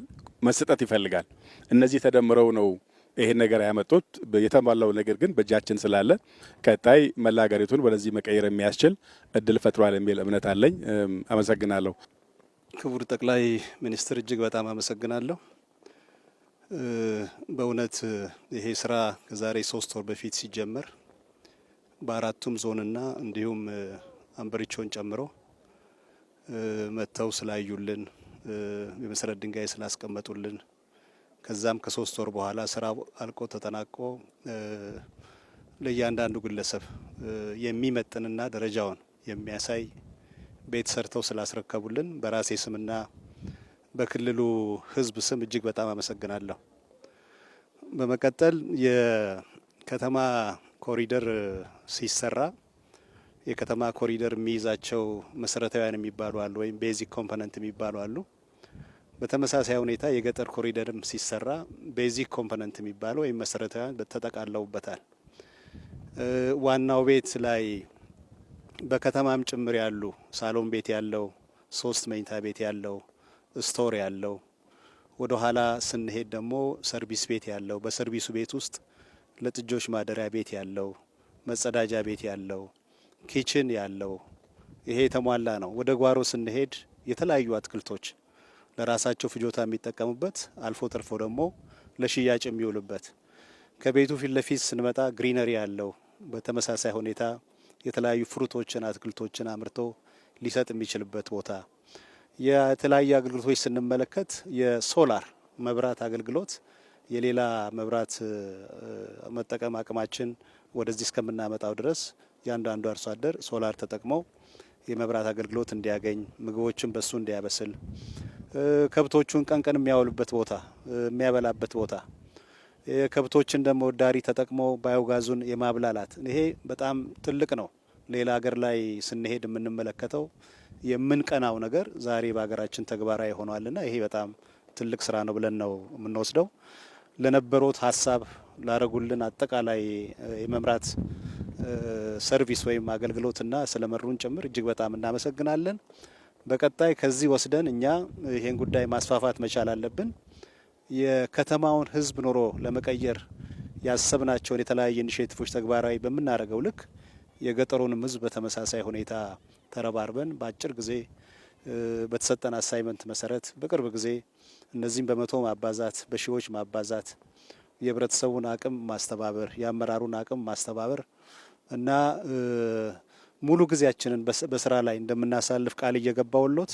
መስጠት ይፈልጋል። እነዚህ ተደምረው ነው ይሄን ነገር ያመጡት። የተሟላው ነገር ግን በእጃችን ስላለ ቀጣይ መላ ሀገሪቱን ወደዚህ መቀየር የሚያስችል እድል ፈጥሯል የሚል እምነት አለኝ። አመሰግናለሁ። ክቡር ጠቅላይ ሚኒስትር እጅግ በጣም አመሰግናለሁ። በእውነት ይሄ ስራ ከዛሬ 3 ወር በፊት ሲጀመር በአራቱም ዞንና እንዲሁም አንበሪቾን ጨምሮ መጥተው ስላዩልን የመሰረት ድንጋይ ስላስቀመጡልን ከዛም ከ3 ወር በኋላ ስራ አልቆ ተጠናቆ ለእያንዳንዱ ግለሰብ የሚመጥንና ደረጃውን የሚያሳይ ቤት ሰርተው ስላስረከቡልን በራሴ ስምና በክልሉ ሕዝብ ስም እጅግ በጣም አመሰግናለሁ። በመቀጠል የከተማ ኮሪደር ሲሰራ የከተማ ኮሪደር የሚይዛቸው መሰረታዊያን የሚባሉ አሉ፣ ወይም ቤዚክ ኮምፖነንት የሚባሉ አሉ። በተመሳሳይ ሁኔታ የገጠር ኮሪደርም ሲሰራ ቤዚክ ኮምፖነንት የሚባለው ወይም መሰረታዊያን ተጠቃለውበታል። ዋናው ቤት ላይ በከተማም ጭምር ያሉ ሳሎን ቤት ያለው 3 መኝታ ቤት ያለው ስቶር ያለው ወደ ኋላ ስንሄድ ደግሞ ሰርቪስ ቤት ያለው በሰርቪሱ ቤት ውስጥ ለጥጆች ማደሪያ ቤት ያለው መጸዳጃ ቤት ያለው ኪችን ያለው ይሄ የተሟላ ነው። ወደ ጓሮ ስንሄድ የተለያዩ አትክልቶች ለራሳቸው ፍጆታ የሚጠቀሙበት አልፎ ተርፎ ደግሞ ለሽያጭ የሚውሉበት ከቤቱ ፊት ለፊት ስንመጣ ግሪነሪ ያለው በተመሳሳይ ሁኔታ የተለያዩ ፍሩቶችን አትክልቶችን አምርቶ ሊሰጥ የሚችልበት ቦታ የተለያዩ አገልግሎቶች ስንመለከት የሶላር መብራት አገልግሎት የሌላ መብራት መጠቀም አቅማችን ወደዚህ እስከምናመጣው ድረስ ያንዳንዱ አርሶ አደር ሶላር ተጠቅመው የመብራት አገልግሎት እንዲያገኝ ምግቦችን በሱ እንዲያበስል ከብቶቹን ቀን የሚያወሉበት ቦታ የሚያበላበት ቦታ ከብቶችን ደግሞ ዳሪ ተጠቅመው ባዮጋዙን የማብላላት ይሄ በጣም ትልቅ ነው። ሌላ ሀገር ላይ ስንሄድ የምንመለከተው የምንቀናው ነገር ዛሬ በሀገራችን ተግባራዊ ሆኗልና ይሄ በጣም ትልቅ ስራ ነው ብለን ነው የምንወስደው። ለነበሩት ሀሳብ ላረጉልን አጠቃላይ የመምራት ሰርቪስ ወይም አገልግሎትና ስለመሩን ጭምር እጅግ በጣም እናመሰግናለን። በቀጣይ ከዚህ ወስደን እኛ ይሄን ጉዳይ ማስፋፋት መቻል አለብን። የከተማውን ሕዝብ ኑሮ ለመቀየር ያሰብናቸውን የተለያዩ ኢኒሼቲቮች ተግባራዊ በምናደርገው ልክ የገጠሩንም ሕዝብ በተመሳሳይ ሁኔታ ተረባርበን በአጭር ጊዜ በተሰጠን አሳይመንት መሰረት በቅርብ ጊዜ እነዚህም በመቶ ማባዛት በሺዎች ማባዛት የህብረተሰቡን አቅም ማስተባበር የአመራሩን አቅም ማስተባበር እና ሙሉ ጊዜያችንን በስራ ላይ እንደምናሳልፍ ቃል እየገባውሎት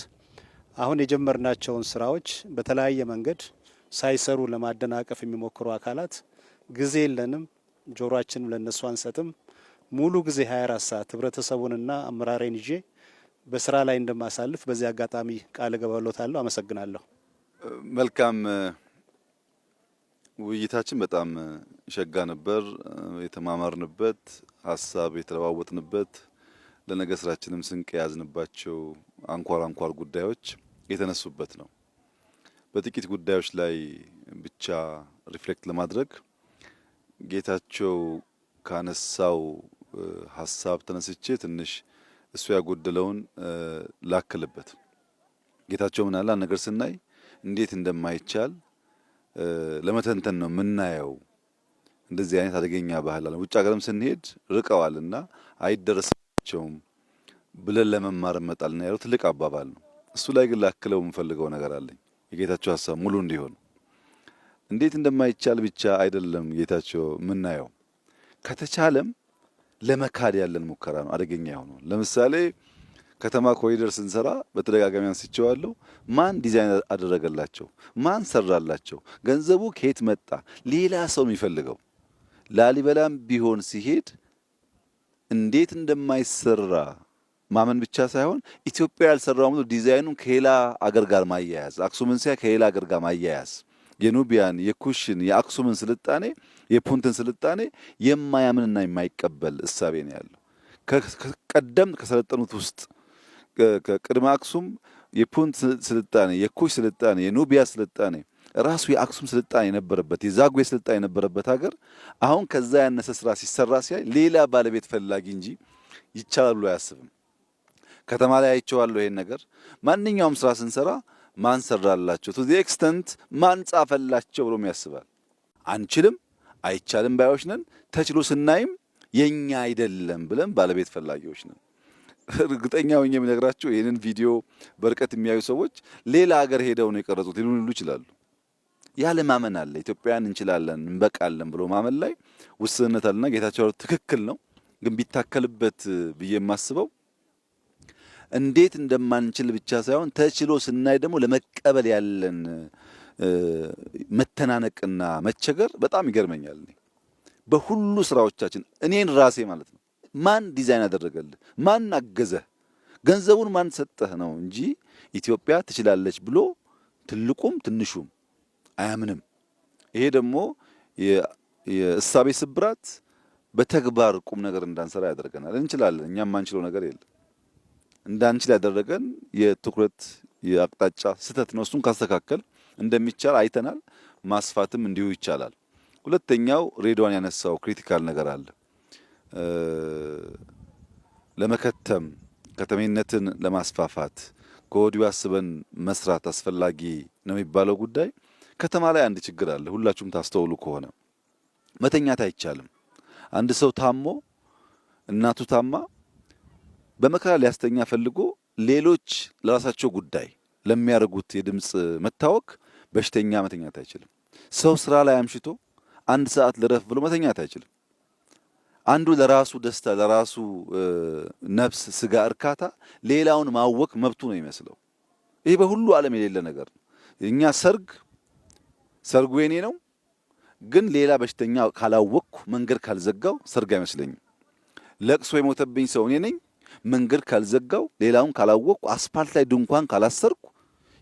አሁን የጀመርናቸውን ስራዎች በተለያየ መንገድ ሳይሰሩ ለማደናቀፍ የሚሞክሩ አካላት ጊዜ የለንም፣ ጆሮአችንም ለነሱ አንሰጥም። ሙሉ ጊዜ 24 ሰዓት ህብረተሰቡንና አመራሬን ይዤ በስራ ላይ እንደማሳልፍ በዚህ አጋጣሚ ቃል እገባለታለሁ። አመሰግናለሁ። መልካም ውይይታችን በጣም ሸጋ ነበር። የተማማርንበት ሀሳብ የተለዋወጥንበት ለነገ ስራችንም ስንቅ የያዝንባቸው አንኳር ጉዳዮች የተነሱበት ነው። በጥቂት ጉዳዮች ላይ ብቻ ሪፍሌክት ለማድረግ ጌታቸው ካነሳው ሀሳብ ተነስቼ ትንሽ እሱ ያጎደለውን ላክልበት። ጌታቸው ምን አለ ነገር ስናይ እንዴት እንደማይቻል ለመተንተን ነው የምናየው። እንደዚህ አይነት አደገኛ ባህል አለ። ውጭ ሀገርም ስንሄድ ርቀዋልና አይደረስባቸውም ብለን ለመማር መጣልና ያለው ትልቅ አባባል ነው። እሱ ላይ ግን ላክለው የምፈልገው ነገር አለኝ። የጌታቸው ሀሳብ ሙሉ እንዲሆን እንዴት እንደማይቻል ብቻ አይደለም ጌታቸው የምናየው፣ ከተቻለም ለመካድ ያለን ሙከራ ነው አደገኛ የሆነው። ለምሳሌ ከተማ ኮሪደር ስንሰራ በተደጋጋሚ አንስቼዋለሁ። ማን ዲዛይን አደረገላቸው? ማን ሰራላቸው? ገንዘቡ ከየት መጣ? ሌላ ሰው የሚፈልገው ላሊበላም ቢሆን ሲሄድ እንዴት እንደማይሰራ ማመን ብቻ ሳይሆን ኢትዮጵያ ያልሰራው ዲዛይኑን ከሌላ አገር ጋር ማያያዝ፣ አክሱምን ሲያ ከሌላ አገር ጋር ማያያዝ፣ የኑቢያን የኩሽን የአክሱምን ስልጣኔ የፑንትን ስልጣኔ የማያምንና የማይቀበል እሳቤ ነው ያለው። ቀደም ከሰለጠኑት ውስጥ ከቅድመ አክሱም የፑንት ስልጣኔ፣ የኩሽ ስልጣኔ፣ የኑቢያ ስልጣኔ ራሱ የአክሱም ስልጣኔ የነበረበት የዛጉዌ ስልጣኔ የነበረበት ሀገር አሁን ከዛ ያነሰ ስራ ሲሰራ ሲያይ ሌላ ባለቤት ፈላጊ እንጂ ይቻላል ብሎ አያስብም። ከተማ ላይ አይቼዋለሁ ይሄን ነገር። ማንኛውም ስራ ስንሰራ ማን ሰራላቸው ቱ ዘ ኤክስተንት ማን ጻፈላቸው ብሎም ያስባል። አንችልም አይቻልም ባዮች ነን። ተችሎ ስናይም የኛ አይደለም ብለን ባለቤት ፈላጊዎች ነን። እርግጠኛ ሆኜ የምነግራቸው ይህንን ቪዲዮ በርቀት የሚያዩ ሰዎች ሌላ ሀገር ሄደው ነው የቀረጹት ሊሉ ይችላሉ። ያለ ማመን አለ። ኢትዮጵያን እንችላለን እንበቃለን ብሎ ማመን ላይ ውስንነት አለና ጌታቸው ትክክል ነው። ግን ቢታከልበት ብዬ የማስበው እንዴት እንደማንችል ብቻ ሳይሆን ተችሎ ስናይ ደግሞ ለመቀበል ያለን መተናነቅና መቸገር በጣም ይገርመኛል። በሁሉ ስራዎቻችን እኔን ራሴ ማለት ነው ማን ዲዛይን አደረገልህ? ማን አገዘህ? ገንዘቡን ማን ሰጠህ ነው እንጂ ኢትዮጵያ ትችላለች ብሎ ትልቁም ትንሹም አያምንም። ይሄ ደግሞ የእሳቤ ስብራት በተግባር ቁም ነገር እንዳንሰራ ያደርገናል። እንችላለን፣ እኛም ማንችለው ነገር የለም። እንዳንችል ያደረገን የትኩረት የአቅጣጫ ስህተት ነው። እሱን ካስተካከል እንደሚቻል አይተናል። ማስፋትም እንዲሁ ይቻላል። ሁለተኛው ሬድዋን ያነሳው ክሪቲካል ነገር አለ። ለመከተም ከተሜነትን ለማስፋፋት ከወዲሁ አስበን መስራት አስፈላጊ ነው የሚባለው ጉዳይ ከተማ ላይ አንድ ችግር አለ። ሁላችሁም ታስተውሉ ከሆነ መተኛት አይቻልም። አንድ ሰው ታሞ እናቱ ታማ በመከራ ሊያስተኛ ፈልጎ ሌሎች ለራሳቸው ጉዳይ ለሚያደርጉት የድምፅ መታወክ በሽተኛ መተኛት አይችልም። ሰው ስራ ላይ አምሽቶ አንድ ሰዓት ልረፍ ብሎ መተኛት አይችልም። አንዱ ለራሱ ደስታ ለራሱ ነፍስ ስጋ እርካታ ሌላውን ማወክ መብቱ ነው ይመስለው። ይሄ በሁሉ ዓለም የሌለ ነገር ነው። እኛ ሰርጉ የኔ ነው፣ ግን ሌላ በሽተኛ ካላወቅኩ መንገድ ካልዘጋው ሰርግ አይመስለኝም። ለቅሶ የሞተብኝ ሰው እኔ ነኝ፣ መንገድ ካልዘጋው ሌላውን ካላወቅኩ አስፓልት ላይ ድንኳን ካላሰርኩ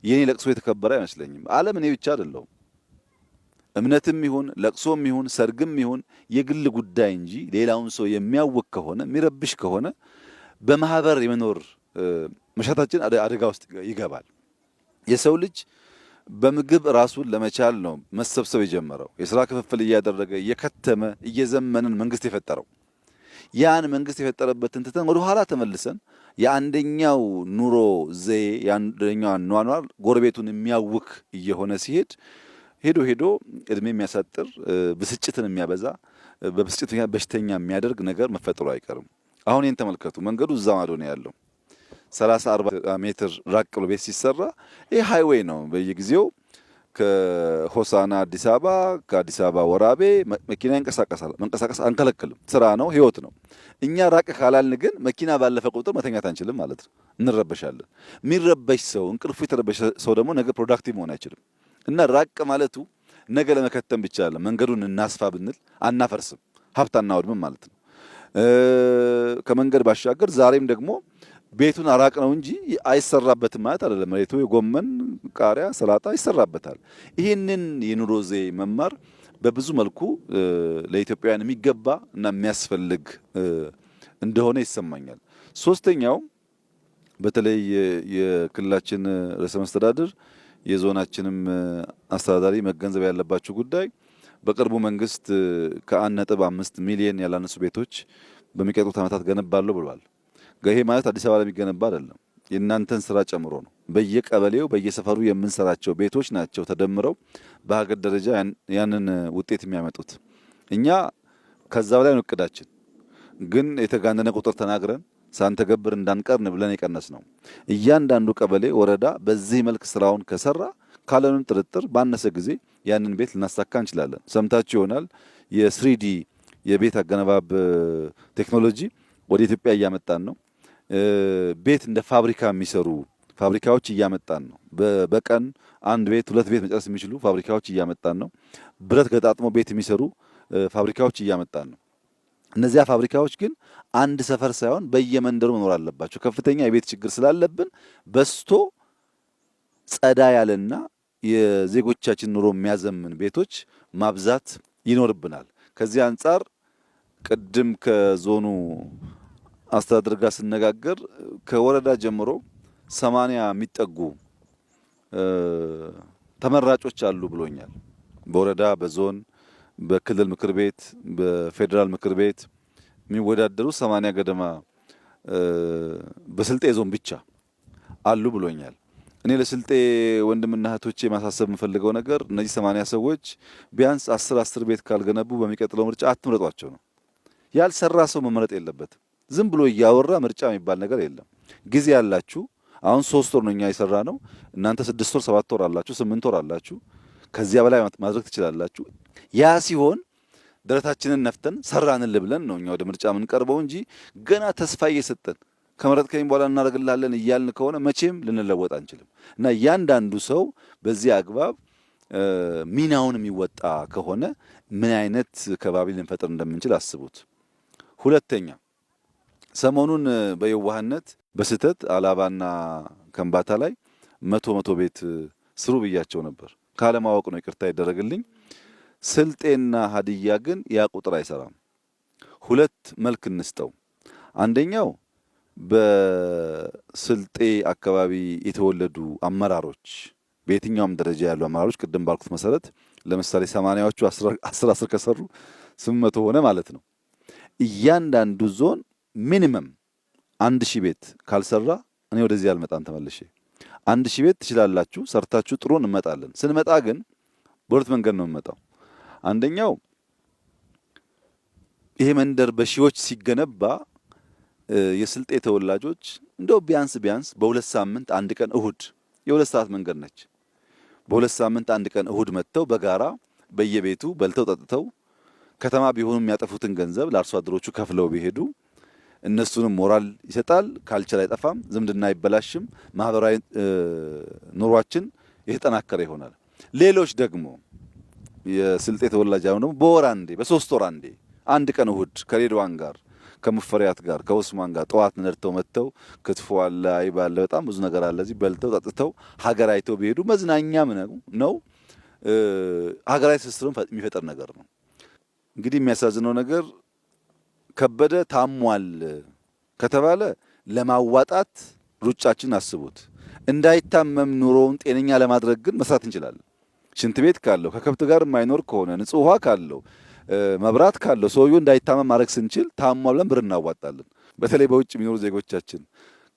የኔ ለቅሶ የተከበረ አይመስለኝም። ዓለም እኔ ብቻ አይደለሁም። እምነትም ይሁን ለቅሶም ይሁን ሰርግም ይሁን የግል ጉዳይ እንጂ ሌላውን ሰው የሚያወቅ ከሆነ የሚረብሽ ከሆነ በማህበር የመኖር መሻታችን አደጋ ውስጥ ይገባል። የሰው ልጅ በምግብ ራሱን ለመቻል ነው መሰብሰብ የጀመረው። የሥራ ክፍፍል እያደረገ እየከተመ እየዘመንን መንግስት የፈጠረው። ያን መንግስት የፈጠረበትን ትተን ወደ ኋላ ተመልሰን የአንደኛው ኑሮ ዘዬ የአንደኛው አኗኗር ጎረቤቱን የሚያውክ እየሆነ ሲሄድ ሄዶ እድሜ የሚያሳጥር ብስጭትን የሚያበዛ በብስጭት በሽተኛ የሚያደርግ ነገር መፈጠሩ አይቀርም። አሁን ይህን ተመልከቱ። መንገዱ እዛ ማዶ ነው ያለው። 30-40 ሜትር ራቅ ብሎ ቤት ሲሰራ ይህ ሃይዌይ ነው። በየጊዜው ከሆሳና አዲስ አበባ፣ ከአዲስ አበባ ወራቤ መኪና ይንቀሳቀሳል። መንቀሳቀስ አንከለክልም። ስራ ነው፣ ህይወት ነው። እኛ ራቅ ካላልን ግን መኪና ባለፈ ቁጥር መተኛት አንችልም ማለት ነው። እንረበሻለን። የሚረበሽ ሰው እንቅልፉ የተረበሸ ሰው ደግሞ ነገ ፕሮዳክቲቭ መሆን አይችልም። እና ራቅ ማለቱ ነገ ለመከተም ብቻ አለ። መንገዱን እናስፋ ብንል አናፈርስም፣ ሀብት አናወድምም ማለት ነው። ከመንገድ ባሻገር ዛሬም ደግሞ ቤቱን አራቅ ነው እንጂ አይሰራበትም ማለት አይደለም። መሬቱ የጎመን ቃሪያ፣ ሰላጣ ይሰራበታል። ይህንን የኑሮ ዘዬ መማር በብዙ መልኩ ለኢትዮጵያውያን የሚገባ እና የሚያስፈልግ እንደሆነ ይሰማኛል። ሶስተኛው በተለይ የክልላችን ርዕሰ መስተዳድር የዞናችንም አስተዳዳሪ መገንዘብ ያለባቸው ጉዳይ በቅርቡ መንግስት ከ1.5 ሚሊዮን ያላነሱ ቤቶች በሚቀጥሉት ዓመታት ገነባለሁ ብሏል። ይሄ ማለት አዲስ አበባ ላይ የሚገነባ አይደለም፣ የእናንተን ስራ ጨምሮ ነው። በየቀበሌው በየሰፈሩ የምንሰራቸው ቤቶች ናቸው ተደምረው በሀገር ደረጃ ያንን ውጤት የሚያመጡት። እኛ ከዛ በላይ ነው እቅዳችን፣ ግን የተጋነነ ቁጥር ተናግረን ሳንተገብር እንዳንቀርን ብለን የቀነስ ነው። እያንዳንዱ ቀበሌ ወረዳ በዚህ መልክ ስራውን ከሰራ ካለንም ጥርጥር ባነሰ ጊዜ ያንን ቤት ልናሳካ እንችላለን። ሰምታችሁ ይሆናል የስሪዲ የቤት አገነባብ ቴክኖሎጂ ወደ ኢትዮጵያ እያመጣን ነው። ቤት እንደ ፋብሪካ የሚሰሩ ፋብሪካዎች እያመጣን ነው። በቀን አንድ ቤት ሁለት ቤት መጨረስ የሚችሉ ፋብሪካዎች እያመጣን ነው። ብረት ገጣጥሞ ቤት የሚሰሩ ፋብሪካዎች እያመጣን ነው። እነዚያ ፋብሪካዎች ግን አንድ ሰፈር ሳይሆን በየመንደሩ መኖር አለባቸው። ከፍተኛ የቤት ችግር ስላለብን በስቶ ጸዳ ያለና የዜጎቻችን ኑሮ የሚያዘምን ቤቶች ማብዛት ይኖርብናል። ከዚህ አንጻር ቅድም ከዞኑ አስተዳደር ጋር ስነጋገር ከወረዳ ጀምሮ 80 የሚጠጉ ተመራጮች አሉ ብሎኛል። በወረዳ በዞን በክልል ምክር ቤት በፌዴራል ምክር ቤት የሚወዳደሩ 80 ገደማ በስልጤ ዞን ብቻ አሉ ብሎኛል። እኔ ለስልጤ ወንድምና እህቶቼ ማሳሰብ የምፈልገው ነገር እነዚህ 80 ሰዎች ቢያንስ 10 ቤት ካልገነቡ በሚቀጥለው ምርጫ አትምረጧቸው ነው። ያልሰራ ሰው መመረጥ የለበትም። ዝም ብሎ እያወራ ምርጫ የሚባል ነገር የለም። ጊዜ ያላችሁ አሁን 3 ወር ነው እኛ የሰራ ነው። እናንተ 6 ወር 7 ወር አላችሁ፣ 8 ወር አላችሁ። ከዚያ በላይ ማድረግ ትችላላችሁ። ያ ሲሆን ደረታችንን ነፍተን ሰራንል ብለን ነው እኛ ወደ ምርጫ የምንቀርበው እንጂ ገና ተስፋ እየሰጠን ከመረጥከኝ በኋላ እናደርግልሃለን እያልን ከሆነ መቼም ልንለወጥ አንችልም። እና እያንዳንዱ ሰው በዚህ አግባብ ሚናውን የሚወጣ ከሆነ ምን አይነት ከባቢ ልንፈጥር እንደምንችል አስቡት። ሁለተኛ ሰሞኑን በየዋህነት በስህተት አላባና ከምባታ ላይ መቶ ቤት ስሩ ብያቸው ነበር። ካለማወቅ ነው፣ ይቅርታ ይደረግልኝ። ስልጤና ሀዲያ ግን ያ ቁጥር አይሰራም። ሁለት መልክ እንስጠው። አንደኛው በስልጤ አካባቢ የተወለዱ አመራሮች በየትኛውም ደረጃ ያሉ አመራሮች ቅድም ባልኩት መሰረት ለምሳሌ 80ዎቹ 10 ከሰሩ 800 ሆነ ማለት ነው። እያንዳንዱ ዞን ሚኒመም 1000 ቤት ካልሰራ እኔ ወደዚህ አልመጣም ተመልሼ። 1000 ቤት ትችላላችሁ ሰርታችሁ ጥሩ እንመጣለን። ስንመጣ ግን በሁለት መንገድ ነው የምመጣው። አንደኛው ይሄ መንደር በሺዎች ሲገነባ የስልጤ ተወላጆች እንደው ቢያንስ በሁለት ሳምንት አንድ ቀን እሁድ የሁለት ሰዓት መንገድ ነች። በሁለት ሳምንት አንድ ቀን እሁድ መጥተው በጋራ በየቤቱ በልተው ጠጥተው ከተማ ቢሆኑ የሚያጠፉትን ገንዘብ ለአርሶ አደሮቹ ከፍለው ቢሄዱ እነሱንም ሞራል ይሰጣል፣ ካልቸር አይጠፋም፣ ዝምድና አይበላሽም፣ ማህበራዊ ኑሯችን የተጠናከረ ይሆናል። ሌሎች ደግሞ የስልጤ ተወላጅ አሁን ደግሞ በወር አንዴ በ3 ወር አንዴ አንድ ቀን እሁድ ከሬድዋን ጋር ከሙፈሪያት ጋር ከኡስማን ጋር ጠዋት ነድተው መጥተው ክትፎ አለ አይብ አለ በጣም ብዙ ነገር አለ እዚህ በልተው ጠጥተው ሀገር አይተው ቢሄዱ መዝናኛም ነው። ሀገራዊ ትስስሩን የሚፈጠር ነገር ነው። እንግዲህ የሚያሳዝነው ነገር ከበደ ታሟል ከተባለ ለማዋጣት ሩጫችን አስቡት። እንዳይታመም ኑሮውን ጤነኛ ለማድረግ ግን መስራት እንችላለን። ሽንት ቤት ካለው ከከብት ጋር የማይኖር ከሆነ ንጹህ ውሃ ካለው መብራት ካለው ሰውየው እንዳይታመም ማድረግ ስንችል ታሟል ብለን ብር እናዋጣለን። በተለይ በውጭ የሚኖሩ ዜጎቻችን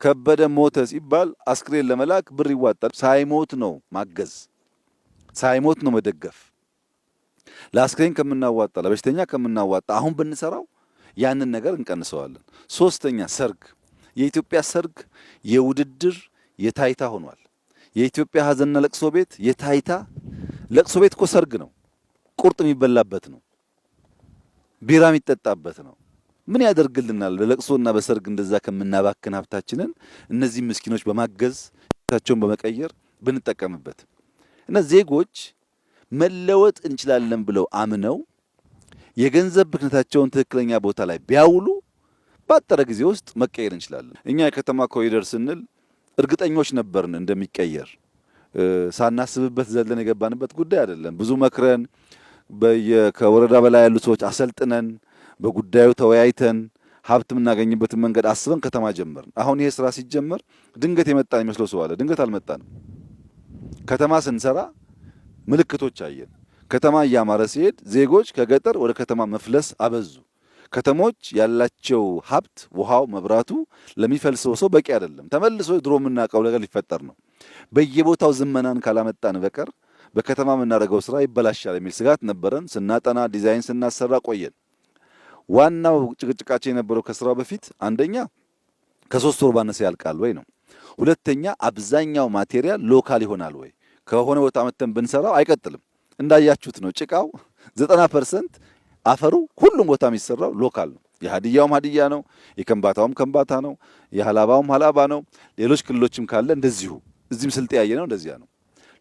ከበደ ሞተ ሲባል አስክሬን ለመላክ ብር ይዋጣል። ሳይሞት ነው ማገዝ፣ ሳይሞት ነው መደገፍ። ለአስክሬን ከምናዋጣ ለበሽተኛ ከምናዋጣ አሁን ብንሰራው ያንን ነገር እንቀንሰዋለን። ሶስተኛ ሰርግ። የኢትዮጵያ ሰርግ የውድድር የታይታ ሆኗል። የኢትዮጵያ ሀዘንና ለቅሶ ቤት የታይታ ለቅሶ ቤት እኮ ሰርግ ነው። ቁርጥ የሚበላበት ነው። ቢራ የሚጠጣበት ነው። ምን ያደርግልናል? በለቅሶና በሰርግ እንደዛ ከምናባክን ሀብታችንን እነዚህ ምስኪኖች በማገዝ ታቸውን በመቀየር ብንጠቀምበት እና ዜጎች መለወጥ እንችላለን ብለው አምነው የገንዘብ ብክነታቸውን ትክክለኛ ቦታ ላይ ቢያውሉ ባጠረ ጊዜ ውስጥ መቀየር እንችላለን። እኛ የከተማ ኮሪደር ስንል እርግጠኞች ነበርን እንደሚቀየር። ሳናስብበት ዘለን የገባንበት ጉዳይ አይደለም። ብዙ መክረን ከወረዳ በላይ ያሉ ሰዎች አሰልጥነን በጉዳዩ ተወያይተን ሀብት የምናገኝበትን መንገድ አስበን ከተማ ጀመርን። አሁን ይሄ ስራ ሲጀመር ድንገት የመጣን ይመስለው ሰው አለ። ድንገት አልመጣንም። ከተማ ስንሰራ ምልክቶች አየን። ከተማ እያማረ ሲሄድ ዜጎች ከገጠር ወደ ከተማ መፍለስ አበዙ። ከተሞች ያላቸው ሀብት ውሃው፣ መብራቱ ለሚፈልሰው ሰው በቂ አይደለም። ተመልሶ ድሮ የምናውቀው ነገር ሊፈጠር ነው። በየቦታው ዝመናን ካላመጣን በቀር በከተማ የምናደርገው ስራ ይበላሻል የሚል ስጋት ነበረን። ስናጠና ዲዛይን ስናሰራ ቆየን። ዋናው ጭቅጭቃችን የነበረው ከስራው በፊት አንደኛ ከ3 ወር ባነሰ ያልቃል ወይ ነው። ሁለተኛ አብዛኛው ማቴሪያል ሎካል ይሆናል ወይ? ከሆነ ቦታ መተን ብንሰራው አይቀጥልም። እንዳያችሁት ነው ጭቃው 90% አፈሩ ሁሉም ቦታ የሚሰራው ሎካል ነው። የሀዲያውም ሀዲያ ነው፣ የከምባታውም ከምባታ ነው፣ የሀላባውም ሀላባ ነው። ሌሎች ክልሎችም ካለ እንደዚሁ እዚህም ስልጤ ያየ ነው እንደዚያ ነው።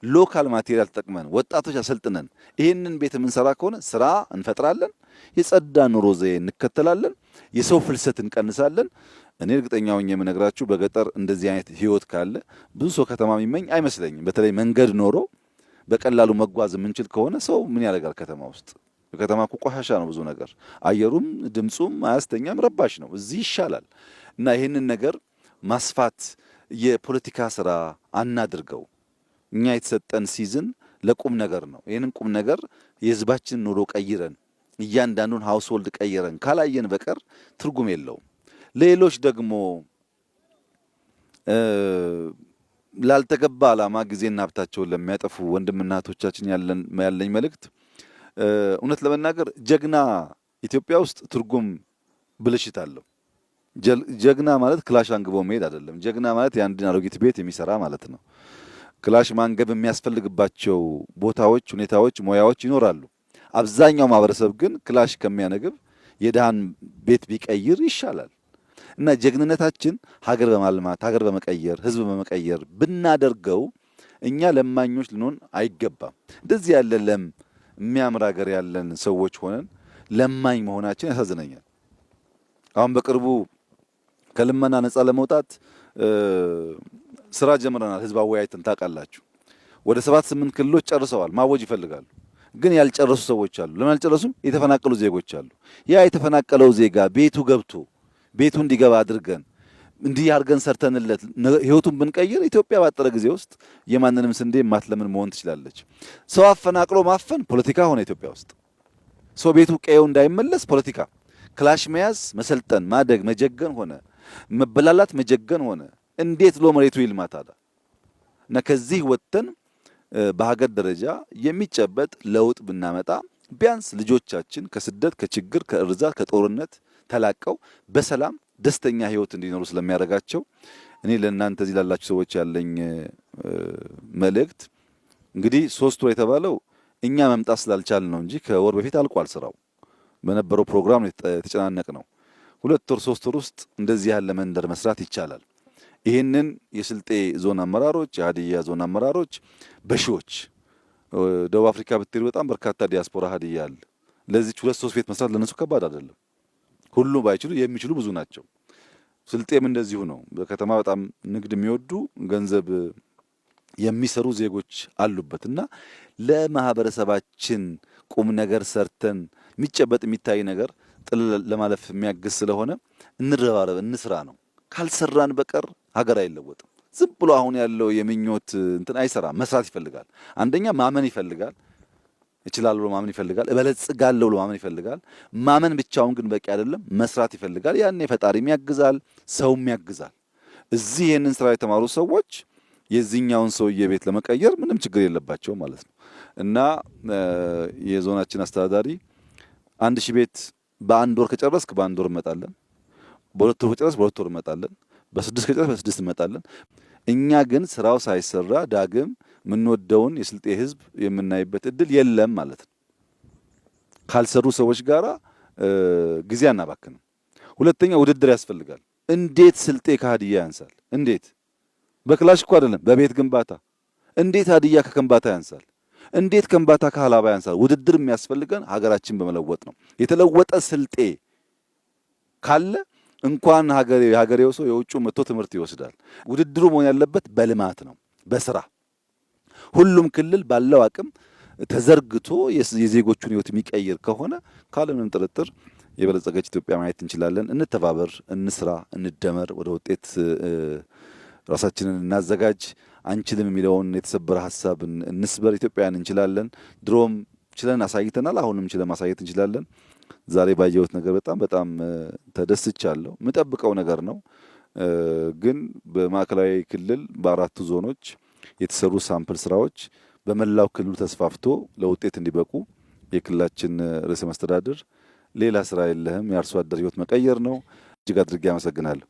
ሎካል ማቴሪያል ተጠቅመን ወጣቶች አሰልጥነን ይህንን ቤት የምንሰራ ከሆነ ስራ እንፈጥራለን፣ የጸዳ ኑሮ ዘዬ እንከተላለን፣ የሰው ፍልሰት እንቀንሳለን። እኔ እርግጠኛ ሆኜ የምነግራችሁ በገጠር እንደዚህ አይነት ህይወት ካለ ብዙ ሰው ከተማ የሚመኝ አይመስለኝም። በተለይ መንገድ ኖሮ በቀላሉ መጓዝ የምንችል ከሆነ ሰው ምን ያደርጋል ከተማ ውስጥ? ከተማ እኮ ቆሻሻ ነው ብዙ ነገር፣ አየሩም ድምጹም አያስተኛም፣ ረባሽ ነው። እዚህ ይሻላል እና ይህንን ነገር ማስፋት የፖለቲካ ስራ አናድርገው። እኛ የተሰጠን ሲዝን ለቁም ነገር ነው። ይህንን ቁም ነገር የህዝባችንን ኑሮ ቀይረን እያንዳንዱን ሃውስሆልድ ቀይረን ካላየን በቀር ትርጉም የለውም። ሌሎች ደግሞ ላልተገባ ዓላማ ጊዜና ሀብታቸውን ለሚያጠፉ ወንድምና እህቶቻችን ያለኝ መልእክት እውነት ለመናገር ጀግና ኢትዮጵያ ውስጥ ትርጉም ብልሽት አለው። ጀግና ማለት ክላሽ አንግቦ መሄድ አይደለም። ጀግና ማለት የአንድን አሮጊት ቤት የሚሰራ ማለት ነው። ክላሽ ማንገብ የሚያስፈልግባቸው ቦታዎች፣ ሁኔታዎች፣ ሙያዎች ይኖራሉ። አብዛኛው ማህበረሰብ ግን ክላሽ ከሚያነግብ የድሃን ቤት ቢቀይር ይሻላል እና ጀግንነታችን ሀገር በማልማት ሀገር በመቀየር ህዝብ በመቀየር ብናደርገው እኛ ለማኞች ልንሆን አይገባም። እንደዚህ ያለ ለም የሚያምር ሀገር ያለን ሰዎች ሆነን ለማኝ መሆናችን ያሳዝነኛል። አሁን በቅርቡ ከልመና ነፃ ለመውጣት ስራ ጀምረናል። ህዝብ አወያይተን ታውቃላችሁ። ወደ 7-8 ክልሎች ጨርሰዋል። ማወጅ ይፈልጋሉ፣ ግን ያልጨረሱ ሰዎች አሉ። ለምን አልጨረሱም? የተፈናቀሉ ዜጎች አሉ። ያ የተፈናቀለው ዜጋ ቤቱ ገብቶ ቤቱ እንዲገባ አድርገን እንዲህ አድርገን ሰርተንለት ህይወቱን ብንቀይር ኢትዮጵያ ባጠረ ጊዜ ውስጥ የማንንም ስንዴ ማትለምን መሆን ትችላለች። ሰው አፈናቅሎ ማፈን ፖለቲካ ሆነ ኢትዮጵያ ውስጥ። ሰው ቤቱ ቀየው እንዳይመለስ ፖለቲካ፣ ክላሽ መያዝ፣ መሰልጠን፣ ማደግ፣ መጀገን ሆነ፣ መበላላት፣ መጀገን ሆነ። እንዴት ሎ መሬቱ ይልማ ታዲያ? እና ከዚህ ወጥተን በሀገር ደረጃ የሚጨበጥ ለውጥ ብናመጣ ቢያንስ ልጆቻችን ከስደት፣ ከችግር፣ ከእርዛት፣ ከጦርነት ተላቀው በሰላም ደስተኛ ህይወት እንዲኖሩ ስለሚያደርጋቸው እኔ ለእናንተ እዚህ ላላችሁ ሰዎች ያለኝ መልእክት እንግዲህ 3 ወር የተባለው እኛ መምጣት ስላልቻል ነው እንጂ ከወር በፊት አልቋል ስራው። በነበረው ፕሮግራም የተጨናነቅ ነው። 2 ወር 3 ወር ውስጥ እንደዚህ ያለ መንደር መስራት ይቻላል። ይህንን የስልጤ ዞን አመራሮች፣ የሀዲያ ዞን አመራሮች በሺዎች ደቡብ አፍሪካ ብትሄዱ በጣም በርካታ ዲያስፖራ ሀዲያ አለ። ለዚህ 2-3 ቤት መስራት ለነሱ ከባድ አይደለም። ሁሉ ባይችሉ የሚችሉ ብዙ ናቸው። ስልጤም እንደዚሁ ነው። በከተማ በጣም ንግድ የሚወዱ ገንዘብ የሚሰሩ ዜጎች አሉበት እና ለማህበረሰባችን ቁም ነገር ሰርተን የሚጨበጥ የሚታይ ነገር ጥል ለማለፍ የሚያግዝ ስለሆነ እንረባረብ፣ እንስራ ነው። ካልሰራን በቀር ሀገር አይለወጥም። ዝም ብሎ አሁን ያለው የምኞት እንትን አይሰራም። መስራት ይፈልጋል። አንደኛ ማመን ይፈልጋል። እችላለሁ ብሎ ማመን ይፈልጋል። እበለጽጋለሁ ብሎ ማመን ይፈልጋል። ማመን ብቻውን ግን በቂ አይደለም። መስራት ይፈልጋል። ያኔ ፈጣሪም ያግዛል፣ ሰውም ያግዛል። እዚህ ይሄንን ስራ የተማሩ ሰዎች የዚህኛውን ሰውዬ ቤት ለመቀየር ምንም ችግር የለባቸው ማለት ነው እና የዞናችን አስተዳዳሪ 1000 ቤት በአንድ ወር ከጨረስክ በአንድ ወር እንመጣለን፣ በ2 ወር ከጨረስክ በ2 ወር እንመጣለን፣ በ6 ከጨረስክ በ6 እንመጣለን። እኛ ግን ስራው ሳይሰራ ዳግም የምንወደውን የስልጤ ህዝብ የምናይበት እድል የለም ማለት ነው። ካልሰሩ ሰዎች ጋራ ጊዜ አናባክንም። ሁለተኛ ውድድር ያስፈልጋል። እንዴት ስልጤ ከሀዲያ ያንሳል? እንዴት? በክላሽ እኮ አይደለም፣ በቤት ግንባታ። እንዴት ሀዲያ ከከምባታ ያንሳል? እንዴት ከምባታ ከሀላባ ያንሳል? ውድድር የሚያስፈልገን ሀገራችን በመለወጥ ነው። የተለወጠ ስልጤ ካለ እንኳን ሀገሬው ሰው የውጭ መጥቶ ትምህርት ይወስዳል። ውድድሩ መሆን ያለበት በልማት ነው፣ በስራ ሁሉም ክልል ባለው አቅም ተዘርግቶ የዜጎቹን ህይወት የሚቀይር ከሆነ ካለምንም ጥርጥር የበለጸገች ኢትዮጵያ ማየት እንችላለን። እንተባበር፣ እንስራ፣ እንደመር፣ ወደ ውጤት ራሳችንን እናዘጋጅ። አንችልም የሚለውን የተሰበረ ሀሳብ እንስበር። ኢትዮጵያን እንችላለን። ድሮም ችለን አሳይተናል። አሁንም ችለን ማሳየት እንችላለን። ዛሬ ባየሁት ነገር በጣም ተደስቻለሁ። የምጠብቀው ነገር ነው። ግን በማዕከላዊ ክልል በ4ቱ ዞኖች የተሰሩ ሳምፕል ስራዎች በመላው ክልሉ ተስፋፍቶ ለውጤት እንዲበቁ የክልላችን ርዕሰ መስተዳድር ሌላ ስራ የለህም፣ የአርሶ አደር ህይወት መቀየር ነው። እጅግ አድርጌ አመሰግናለሁ።